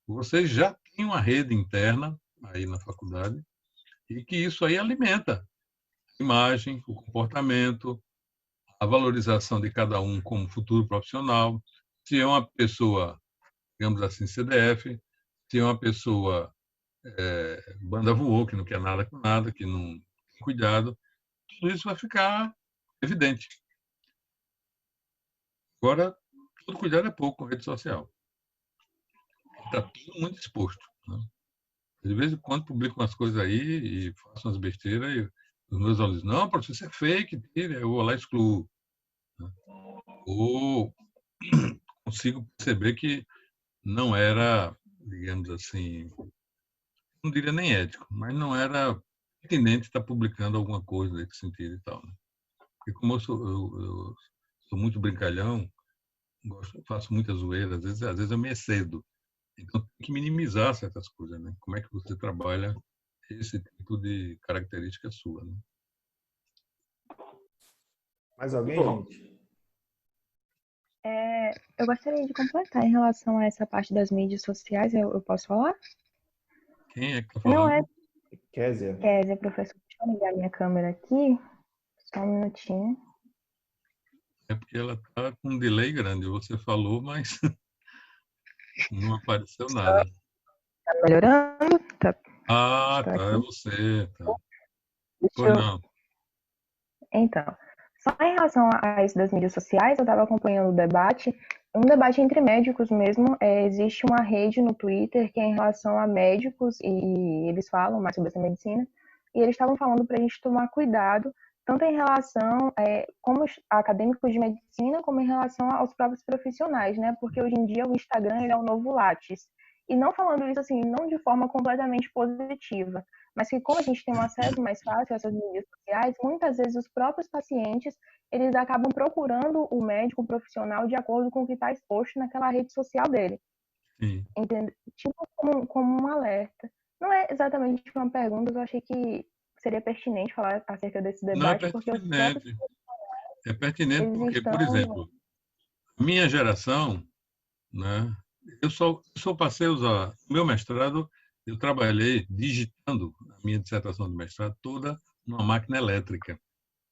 vocês já têm uma rede interna aí na faculdade e que isso aí alimenta a imagem, o comportamento, a valorização de cada um como futuro profissional. Se é uma pessoa, digamos assim, CDF, se é uma pessoa banda voou, que não quer nada com nada, que não tem cuidado, tudo isso vai ficar evidente. Agora, todo cuidado é pouco com rede social. Está tudo muito exposto. Né? De vez em quando publico umas coisas aí e faço umas besteiras e os meus alunos dizem, não, professor, isso é fake, tira, eu vou lá e excluo. Né? Ou consigo perceber que não era, digamos assim, não diria nem ético, mas não era pertinente estar publicando alguma coisa nesse sentido e tal. Né? Porque como eu sou muito brincalhão, faço muita zoeira, às vezes eu me excedo. Então tem que minimizar certas coisas, né? Como é que você trabalha esse tipo de característica sua, né? Mais alguém, gente? Eu gostaria de completar em relação a essa parte das mídias sociais, eu posso falar? Quem é que está Não falando? Kézia. Kézia, professor. Deixa eu ligar minha câmera aqui. Só um minutinho. É porque ela está com um delay grande. Você falou, mas não apareceu nada. Tá melhorando? Ah, Estou tá, é aqui. você. Tá. Deixa Pois eu... não. Então, só em relação a isso das mídias sociais, eu estava acompanhando o debate, um debate entre médicos mesmo. Existe uma rede no Twitter que é em relação a médicos e eles falam mais sobre essa medicina, e eles estavam falando para a gente tomar cuidado, tanto em relação como acadêmicos de medicina, como em relação aos próprios profissionais, né? Porque hoje em dia o Instagram ele é o novo Lattes. E não falando isso assim, não de forma completamente positiva, mas que como a gente tem um acesso mais fácil a essas mídias sociais, muitas vezes os próprios pacientes, eles acabam procurando o médico profissional de acordo com o que está exposto naquela rede social dele. Sim. Entende? Tipo como um alerta. Não é exatamente uma pergunta, eu achei que seria pertinente falar acerca desse Não é debate, porque os próprios pertinente. É pertinente eles porque, por estão... exemplo, minha geração, né? Eu só passei a usar o meu mestrado. Eu trabalhei digitando a minha dissertação de mestrado toda numa máquina elétrica.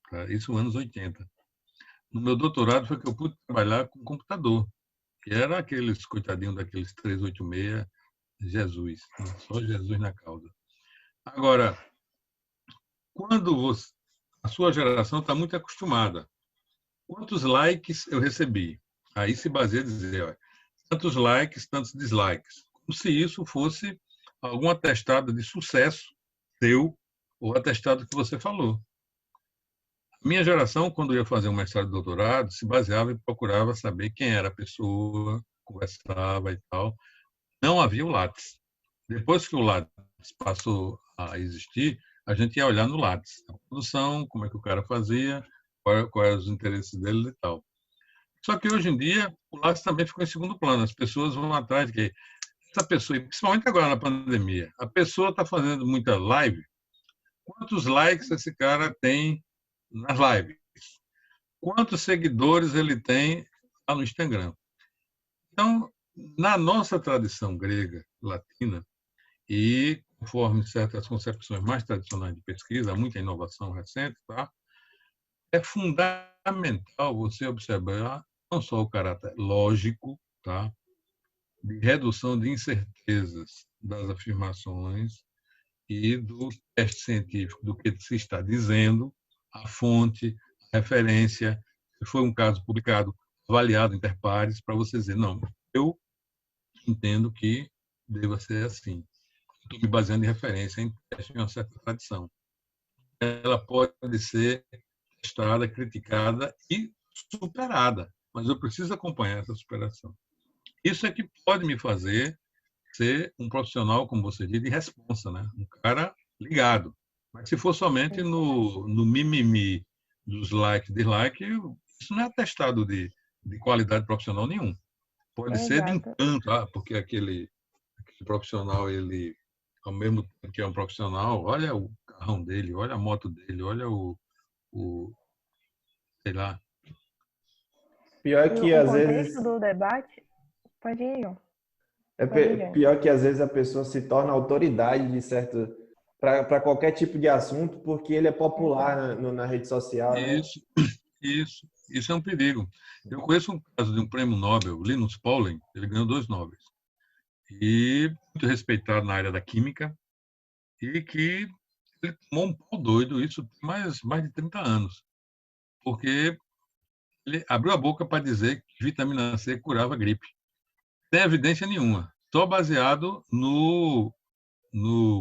Tá? Isso nos anos 80. No meu doutorado foi que eu pude trabalhar com computador, que era aqueles coitadinhos daqueles 386, Jesus, né? Só Jesus na causa. Agora, quando a sua geração está muito acostumada, quantos likes eu recebi? Aí se baseia em dizer, olha, tantos likes, tantos dislikes, como se isso fosse algum atestado de sucesso seu ou atestado que você falou. A minha geração, quando ia fazer um mestrado e doutorado, se baseava e procurava saber quem era a pessoa, conversava e tal. Não havia o Lattes. Depois que o Lattes passou a existir, a gente ia olhar no Lattes. A produção, como é que o cara fazia, quais eram os interesses dele e tal. Só que hoje em dia, o Lattes também ficou em segundo plano. As pessoas vão atrás de que essa pessoa, principalmente agora na pandemia, a pessoa está fazendo muita live. Quantos likes esse cara tem nas lives? Quantos seguidores ele tem lá no Instagram? Então, na nossa tradição grega, latina, e conforme certas concepções mais tradicionais de pesquisa, muita inovação recente, tá? É fundamental você observar não só o caráter lógico, tá? De redução de incertezas das afirmações e do teste científico do que se está dizendo, a fonte, a referência, se foi um caso publicado, avaliado inter pares, para você dizer, não, eu entendo que deva ser assim. Estou me baseando em referência, em teste de uma certa tradição. ela pode ser testada, criticada e superada, mas eu preciso acompanhar essa superação. Isso é que pode me fazer ser um profissional, como você diz, de responsa, né? Um cara ligado. Mas se for somente no mimimi dos likes, dislike, isso não é atestado de qualidade profissional nenhum. Pode ser de Exato. encanto, porque aquele profissional, ele, ao mesmo tempo que é um profissional, olha o carrão dele, olha a moto dele, olha o sei lá. Pior E que o às contexto vezes do debate, pode ir, João. Pode ir, Jânio. pior que às vezes a pessoa se torna autoridade de certo para qualquer tipo de assunto porque ele é popular na rede social, né? Isso é um perigo. Eu conheço um caso de um prêmio Nobel, Linus Pauling, ele ganhou 2 Nobels, e muito respeitado na área da química, e que ele tomou um pau doido, isso tem mais de 30 anos, porque ele abriu a boca para dizer que vitamina C curava gripe. Sem evidência nenhuma, só baseado no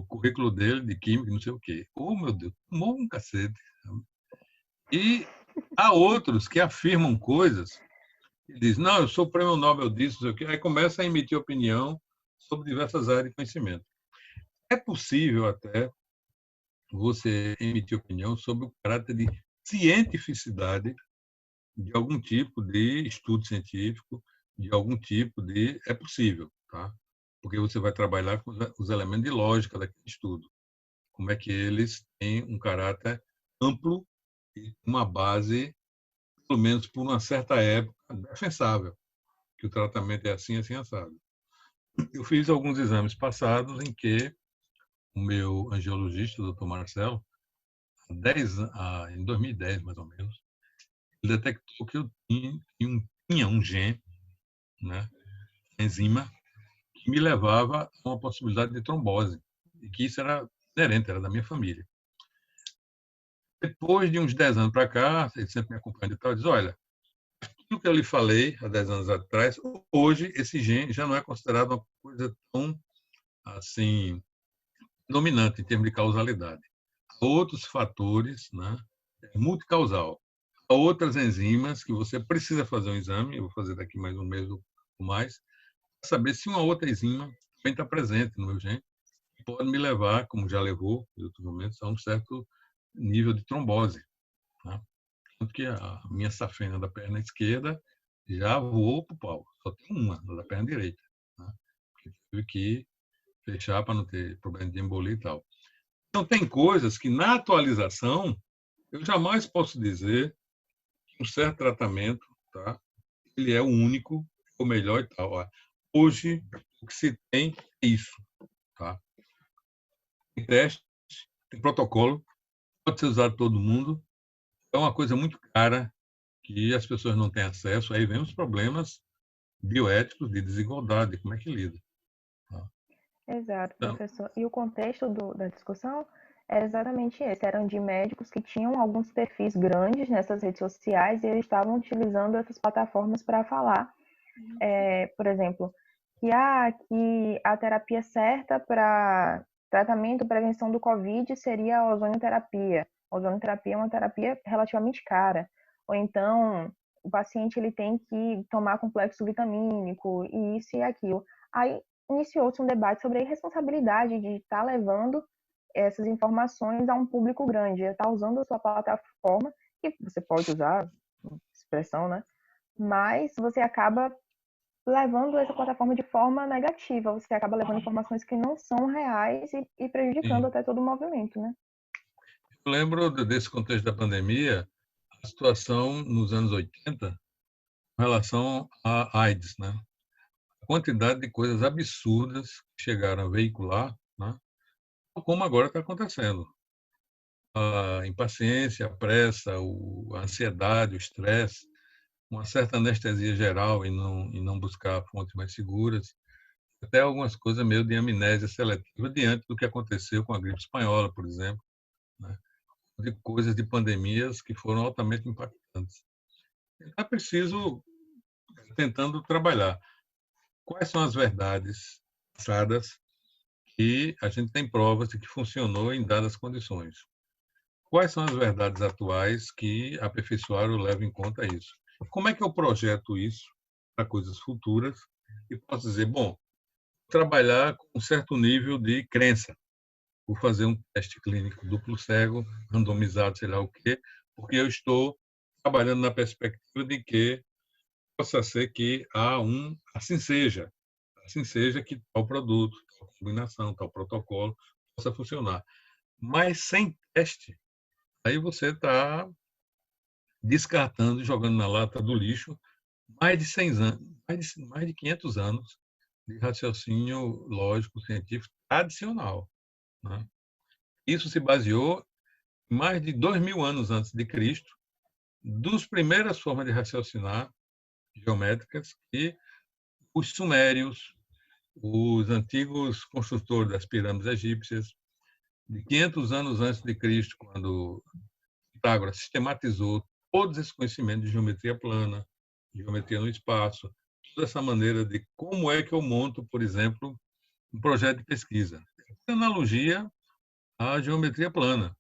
currículo dele de química, não sei o quê. Oh, meu Deus, tomou um cacete. E há outros que afirmam coisas e dizem, não, eu sou prêmio Nobel disso, não sei o quê. Aí começa a emitir opinião sobre diversas áreas de conhecimento. É possível até você emitir opinião sobre o caráter de cientificidade de algum tipo de estudo científico, de algum tipo de... É possível, tá? Porque você vai trabalhar com os elementos de lógica daquele estudo. Como é que eles têm um caráter amplo e uma base, pelo menos por uma certa época, defensável, que o tratamento é assim, assim, assado. Eu fiz alguns exames passados em que o meu angiologista, o Dr. Marcelo, em 2010, mais ou menos, ele detectou que eu tinha um gene, né, enzima, que me levava a uma possibilidade de trombose, e que isso era inerente, era da minha família. Depois de uns 10 anos para cá, ele sempre me acompanha e tal, diz, olha, aquilo que eu lhe falei há 10 anos atrás, hoje esse gene já não é considerado uma coisa tão assim dominante em termos de causalidade. Há outros fatores, né, multicausal. Há outras enzimas que você precisa fazer um exame, eu vou fazer daqui mais um mês ou mais, para saber se uma outra enzima também está presente no meu gene, pode me levar, como já levou em outros momentos, a um certo nível de trombose. Né? Tanto que a minha safena da perna esquerda já voou para o pau. Só tem uma, da perna direita. Né? Porque tive que fechar para não ter problema de embolia e tal. Então, tem coisas que, na atualização, eu jamais posso dizer que um certo tratamento, tá? Ele é o único, o melhor e tal. Ó. Hoje, o que se tem é isso. Tá? Tem teste, tem protocolo, pode ser usado por todo mundo. É uma coisa muito cara que as pessoas não têm acesso. Aí vem os problemas bioéticos de desigualdade, como é que lida. Tá? Exato, Então, professor. E o contexto da discussão era exatamente esse. Eram de médicos que tinham alguns perfis grandes nessas redes sociais e eles estavam utilizando essas plataformas para falar, por exemplo, que a terapia certa para tratamento e prevenção do Covid seria a ozonioterapia. A ozonioterapia é uma terapia relativamente cara. Ou então, o paciente ele tem que tomar complexo vitamínico e isso e aquilo. Aí iniciou-se um debate sobre a irresponsabilidade de estar levando essas informações a um público grande, estar usando a sua plataforma, que você pode usar, expressão, né? Mas você acaba levando essa plataforma de forma negativa, você acaba levando informações que não são reais e prejudicando sim. até todo o movimento, né? Eu lembro desse contexto da pandemia, a situação nos anos 80, com relação à AIDS, né? A quantidade de coisas absurdas que chegaram a veicular, né? Como agora está acontecendo. A impaciência, a pressa, a ansiedade, o estresse, uma certa anestesia geral e não buscar fontes mais seguras, até algumas coisas meio de amnésia seletiva diante do que aconteceu com a gripe espanhola, por exemplo, né? De coisas de pandemias que foram altamente impactantes. É preciso tentando trabalhar. Quais são as verdades passadas que a gente tem provas de que funcionou em dadas condições? quais são as verdades atuais que aperfeiçoaram ou levam em conta isso. Como é que eu projeto isso para coisas futuras e posso dizer, bom, trabalhar com um certo nível de crença, vou fazer um teste clínico duplo cego, randomizado, sei lá o quê, porque eu estou trabalhando na perspectiva de que possa ser que assim seja que tal produto, tal combinação, tal protocolo possa funcionar. Mas sem teste, aí você está descartando e jogando na lata do lixo mais de 100 anos, mais de 500 anos de raciocínio lógico científico tradicional, né? Isso se baseou em mais de 2000 anos antes de Cristo, dos primeiras formas de raciocinar geométricas que os sumérios, os antigos construtores das pirâmides egípcias, de 500 anos antes de Cristo, quando Pitágoras sistematizou todos esses conhecimentos de geometria plana, geometria no espaço, toda essa maneira de como é que eu monto, por exemplo, um projeto de pesquisa. Analogia à geometria plana.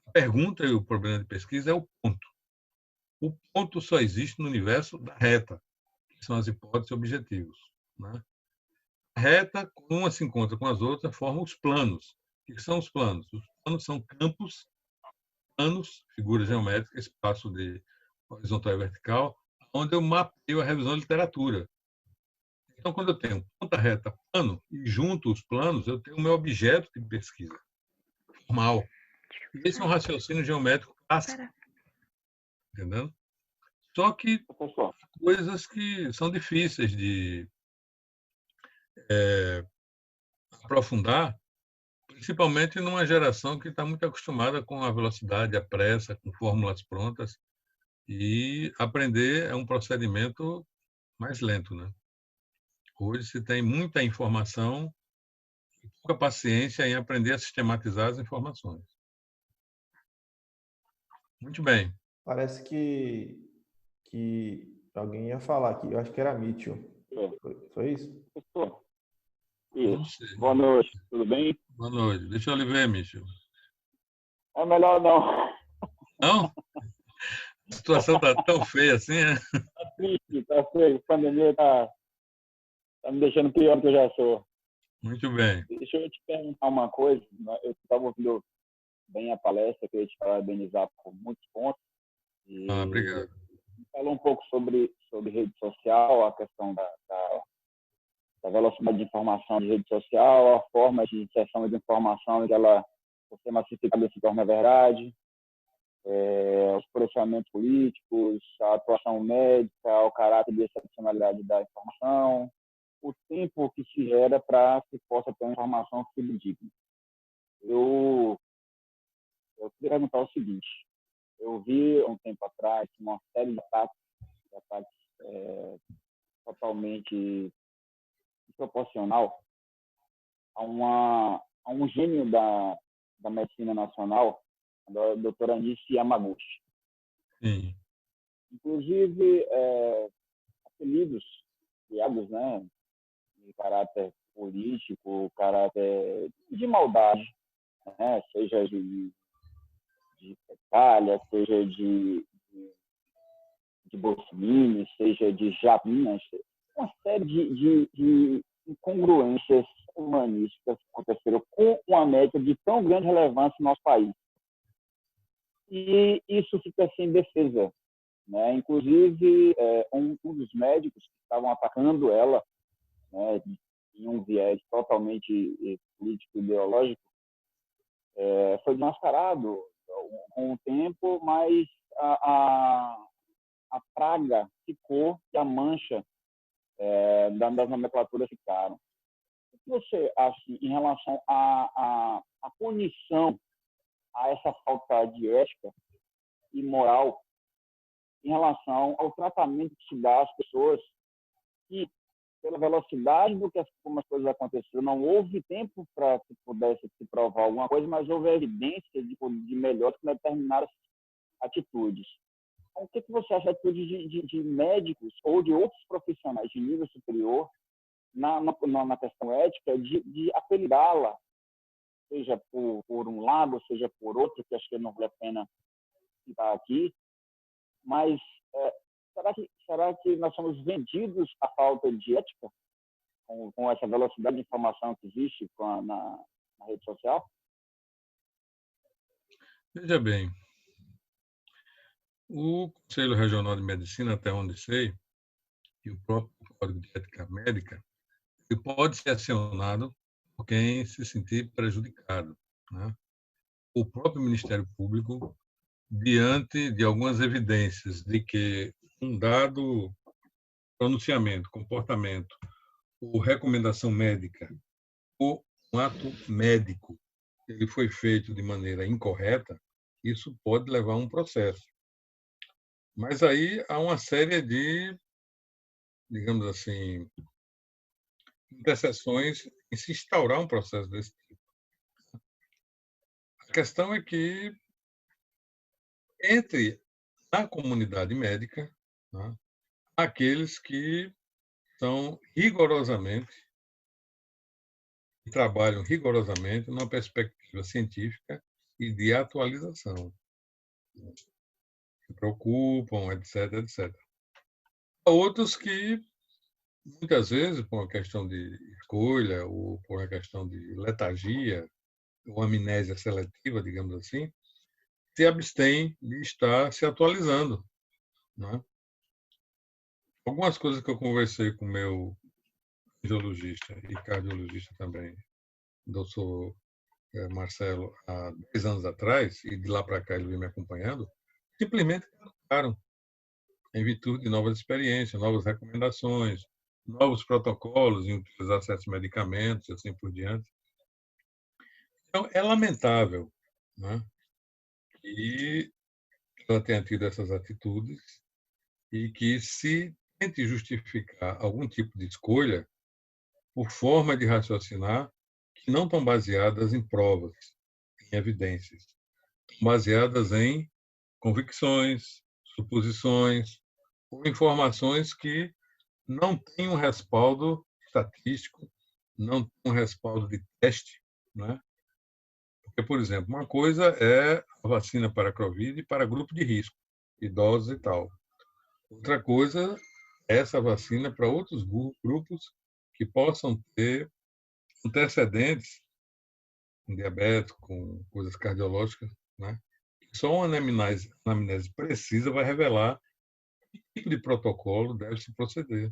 A pergunta e o problema de pesquisa é o ponto. O ponto só existe no universo da reta, que são as hipóteses e objetivos, né? A reta, uma se encontra com as outras, formam os planos. O que são os planos? Os planos são campos, planos, figuras geométricas, espaço de horizontal e vertical, onde eu mapeio a revisão de literatura. Então, quando eu tenho ponta reta, plano, e junto os planos, eu tenho o meu objeto de pesquisa formal. E esse é um raciocínio geométrico clássico, entendendo? Só que Professor, coisas que são difíceis de aprofundar, principalmente numa geração que está muito acostumada com a velocidade, a pressa, com fórmulas prontas, e aprender é um procedimento mais lento, né? Hoje se tem muita informação e pouca paciência em aprender a sistematizar as informações. Muito bem. Parece que alguém ia falar aqui. Eu acho que era Mitchell. Foi isso? professor, Não isso. sei. Boa noite, tudo bem? Boa noite. Deixa eu lhe ver, Michel. É melhor não. Não? A situação está tão feia assim, é? Tá triste, tá feio. A pandemia tá me deixando pior do que eu já sou. Muito bem. Deixa eu te perguntar uma coisa. Eu estava ouvindo bem a palestra, queria te parabenizar por muitos pontos. E Obrigado. falou um pouco sobre rede social, a questão da velocidade de informação de rede social, a forma de inserção de informação que ela, por ser massificada, se torna verdade, os processamentos políticos, a atuação médica, o caráter de excepcionalidade da informação, o tempo que se gera para que possa ter uma informação fidedigna. Eu queria perguntar o seguinte: eu vi um tempo atrás uma série de ataques totalmente desproporcional a um gênio da medicina nacional, a doutora Anishi Yamaguchi. Sim. Inclusive, apelidos criados, né, de caráter político, caráter de maldade, né, seja de Petralha, seja de Bolsonaro, seja de Japinhas, uma série de incongruências humanísticas que aconteceram com uma média de tão grande relevância no nosso país. E isso fica sem defesa, né? Inclusive, um dos médicos que estavam atacando ela, né, em um viés totalmente político-ideológico, foi desmascarado com o tempo, mas a praga ficou e a mancha das nomenclaturas ficaram. O que você acha em relação à punição a essa falta de ética e moral em relação ao tratamento que se dá às pessoas que, pela velocidade do que como as coisas aconteceram, não houve tempo para que pudesse se provar alguma coisa, mas houve evidência de melhores com determinadas atitudes. Então, o que você acha da atitude de médicos ou de outros profissionais de nível superior na questão ética de apelidá-la seja por um lado, seja por outro, que acho que não vale a pena citar aqui, mas será que nós somos vendidos à falta de ética com essa velocidade de informação que existe na rede social? Veja bem, o Conselho Regional de Medicina, até onde sei, e o próprio Código de Ética Médica, ele pode ser acionado por quem se sentir prejudicado, né? O próprio Ministério Público, diante de algumas evidências de que um dado pronunciamento, comportamento ou recomendação médica ou um ato médico ele foi feito de maneira incorreta, isso pode levar a um processo. Mas aí há uma série de, digamos assim, interseções em se instaurar um processo desse tipo. A questão é que, entre a comunidade médica, né, aqueles que são rigorosamente, que trabalham rigorosamente numa perspectiva científica e de atualização, se preocupam, etc, etc. Há outros que, muitas vezes, por uma questão de escolha ou por uma questão de letargia ou amnésia seletiva, digamos assim, se abstêm de estar se atualizando, né? Algumas coisas que eu conversei com o meu geologista e cardiologista também, doutor Marcelo, há 10 anos atrás, e de lá para cá ele vem me acompanhando, simplesmente caducaram em virtude de novas experiências, novas recomendações, novos protocolos em utilizar certos medicamentos e assim por diante. Então, é lamentável, né, que ela tenha tido essas atitudes e que se tente justificar algum tipo de escolha por forma de raciocinar que não estão baseadas em provas, em evidências, estão baseadas em convicções, suposições ou informações que não têm um respaldo estatístico, não têm um respaldo de teste, né? Porque, por exemplo, uma coisa é a vacina para a Covid e para grupo de risco, idosos e tal. Outra coisa é essa vacina para outros grupos que possam ter antecedentes com diabetes, com coisas cardiológicas, né? Só uma anamnese precisa vai revelar que tipo de protocolo deve se proceder,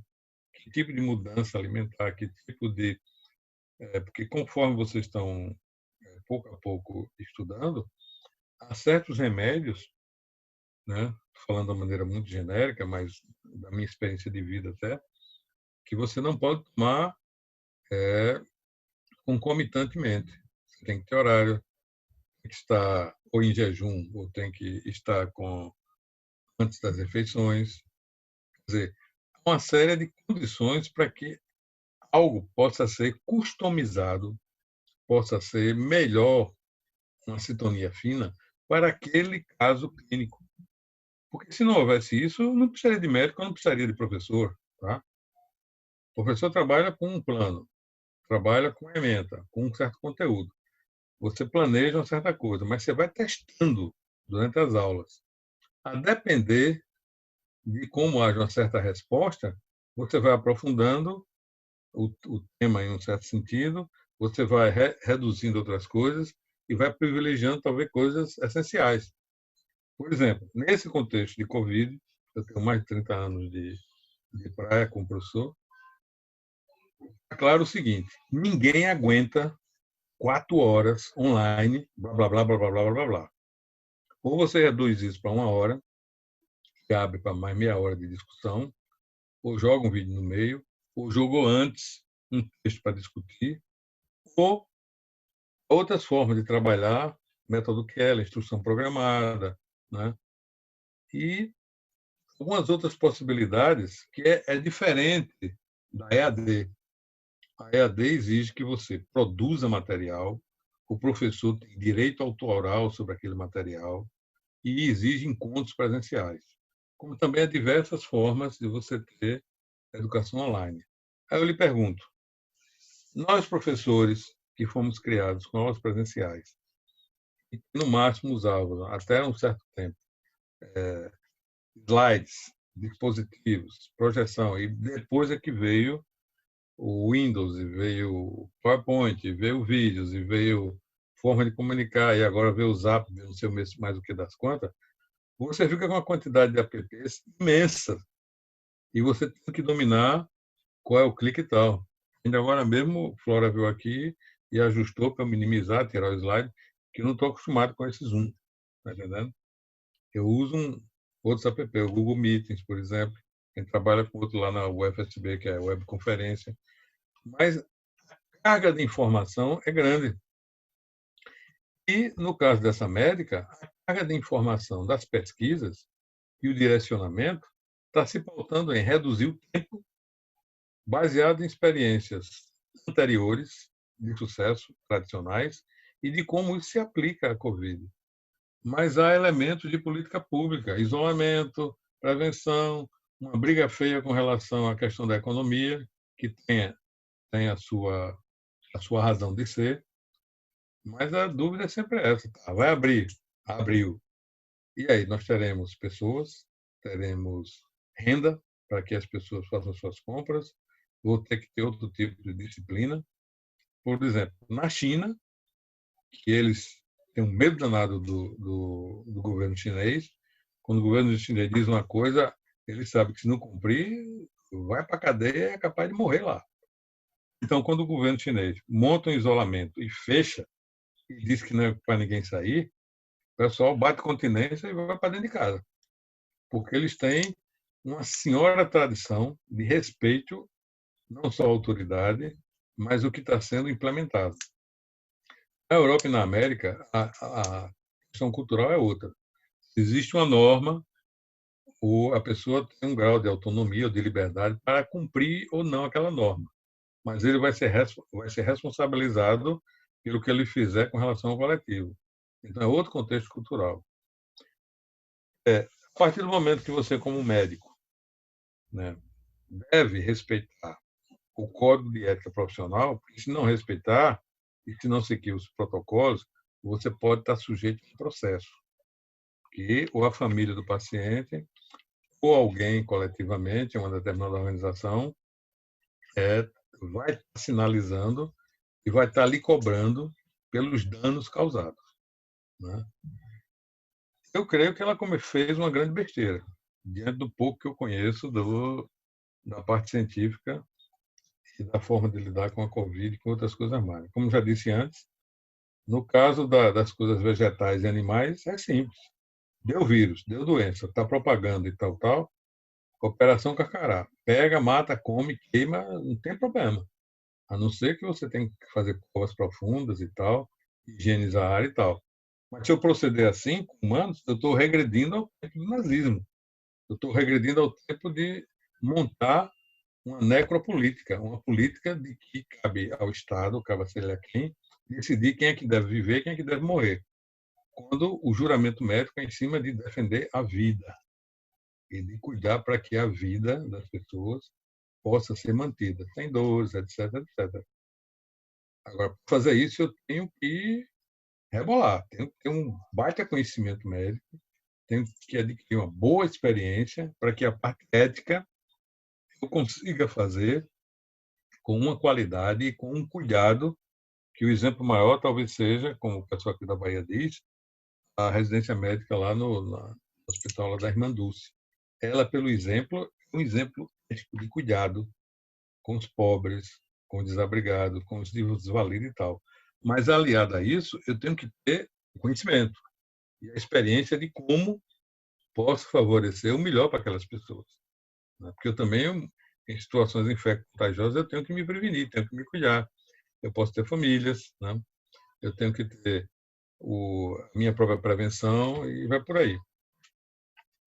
que tipo de mudança alimentar, que tipo de... porque conforme vocês estão, pouco a pouco, estudando, há certos remédios, né? Falando de uma maneira muito genérica, mas da minha experiência de vida até, que você não pode tomar concomitantemente. Você tem que ter horário, tem que estar ou em jejum, ou tem que estar antes das refeições. Quer dizer, há uma série de condições para que algo possa ser customizado, possa ser melhor, uma sintonia fina, para aquele caso clínico. Porque se não houvesse isso, não precisaria de médico, não precisaria de professor. Tá? O professor trabalha com um plano, trabalha com uma ementa, com um certo conteúdo. Você planeja uma certa coisa, mas você vai testando durante as aulas. A depender de como haja uma certa resposta, você vai aprofundando o tema em um certo sentido, você vai reduzindo outras coisas e vai privilegiando talvez coisas essenciais. Por exemplo, nesse contexto de Covid, eu tenho mais de 30 anos de praia como professor, é claro o seguinte, ninguém aguenta 4 horas online, blá, blá, blá, blá, blá, blá, blá, blá. Ou você reduz isso para 1 hora, que abre para mais meia hora de discussão, ou joga um vídeo no meio, ou jogou antes um texto para discutir, ou outras formas de trabalhar, método Keller, instrução programada, né? E algumas outras possibilidades que é diferente da EAD. A EAD exige que você produza material, o professor tem direito autoral sobre aquele material e exige encontros presenciais, como também há diversas formas de você ter educação online. Aí eu lhe pergunto, nós professores que fomos criados com aulas presenciais, e que no máximo usavam, até um certo tempo, slides, dispositivos, projeção, e depois é que veio o Windows, e veio o PowerPoint, e veio vídeos, e veio forma de comunicar, e agora veio o Zap, não sei mais o que das quantas, você fica com uma quantidade de apps imensa, e você tem que dominar qual é o clique e tal. Ainda agora mesmo, Flora veio aqui e ajustou para minimizar, tirar o slide, que eu não estou acostumado com esse Zoom, tá entendendo? Eu uso outros app, o Google Meetings, por exemplo. Quem trabalha com outro lá na UFSB, que é a web conferência. Mas a carga de informação é grande. E, no caso dessa médica, a carga de informação das pesquisas e o direcionamento está se pautando em reduzir o tempo baseado em experiências anteriores de sucesso, tradicionais, e de como isso se aplica à Covid. Mas há elementos de política pública, isolamento, prevenção, uma briga feia com relação à questão da economia, que tem a sua razão de ser, mas a dúvida é sempre essa. Tá? Vai abrir, abriu. E aí nós teremos pessoas, teremos renda para que as pessoas façam suas compras, vou ter que ter outro tipo de disciplina. Por exemplo, na China, que eles têm um medo danado do governo chinês, quando o governo chinês diz uma coisa, ele sabe que se não cumprir, vai para a cadeia e é capaz de morrer lá. Então, quando o governo chinês monta um isolamento e fecha, e diz que não é para ninguém sair, o pessoal bate continência e vai para dentro de casa. Porque eles têm uma senhora tradição de respeito, não só à autoridade, mas o que está sendo implementado. Na Europa e na América, a questão cultural é outra. Existe uma norma, ou a pessoa tem um grau de autonomia ou de liberdade para cumprir ou não aquela norma. Mas ele vai ser responsabilizado pelo que ele fizer com relação ao coletivo. Então, é outro contexto cultural. A partir do momento que você, como médico, né, deve respeitar o código de ética profissional, porque se não respeitar e se não seguir os protocolos, você pode estar sujeito a um processo, que ou a família do paciente ou alguém coletivamente, uma determinada organização, vai estar sinalizando e vai estar lhe cobrando pelos danos causados. Né? Eu creio que ela fez uma grande besteira, diante do pouco que eu conheço da parte científica e da forma de lidar com a Covid e com outras coisas mais. Como já disse antes, no caso das coisas vegetais e animais, é simples. Deu vírus, deu doença, está propagando e tal, Operação Carcará. Pega, mata, come, queima, não tem problema. A não ser que você tenha que fazer covas profundas e tal, higienizar a área e tal. Mas se eu proceder assim, com humanos, eu estou regredindo ao tempo do nazismo. Eu estou regredindo ao tempo de montar uma necropolítica, uma política de que cabe ao Estado, cabe a sei lá quem, decidir quem é que deve viver e quem é que deve morrer. Quando o juramento médico é em cima de defender a vida e de cuidar para que a vida das pessoas possa ser mantida, sem dores, etc, etc. Agora, para fazer isso, eu tenho que rebolar, tenho que ter um baita conhecimento médico, tenho que adquirir uma boa experiência para que a parte ética eu consiga fazer com uma qualidade e com um cuidado, que o exemplo maior talvez seja, como o pessoal aqui da Bahia diz, a residência médica lá no hospital lá da Irmã Dulce. Ela, pelo exemplo, é um exemplo ético de cuidado com os pobres, com os desabrigados, com os desvalidos e tal. Mas, aliado a isso, eu tenho que ter conhecimento e a experiência de como posso favorecer o melhor para aquelas pessoas. Porque eu também, em situações infecto-contagiosas, eu tenho que me prevenir, tenho que me cuidar. Eu posso ter famílias, né? Eu tenho que ter a minha própria prevenção e vai por aí.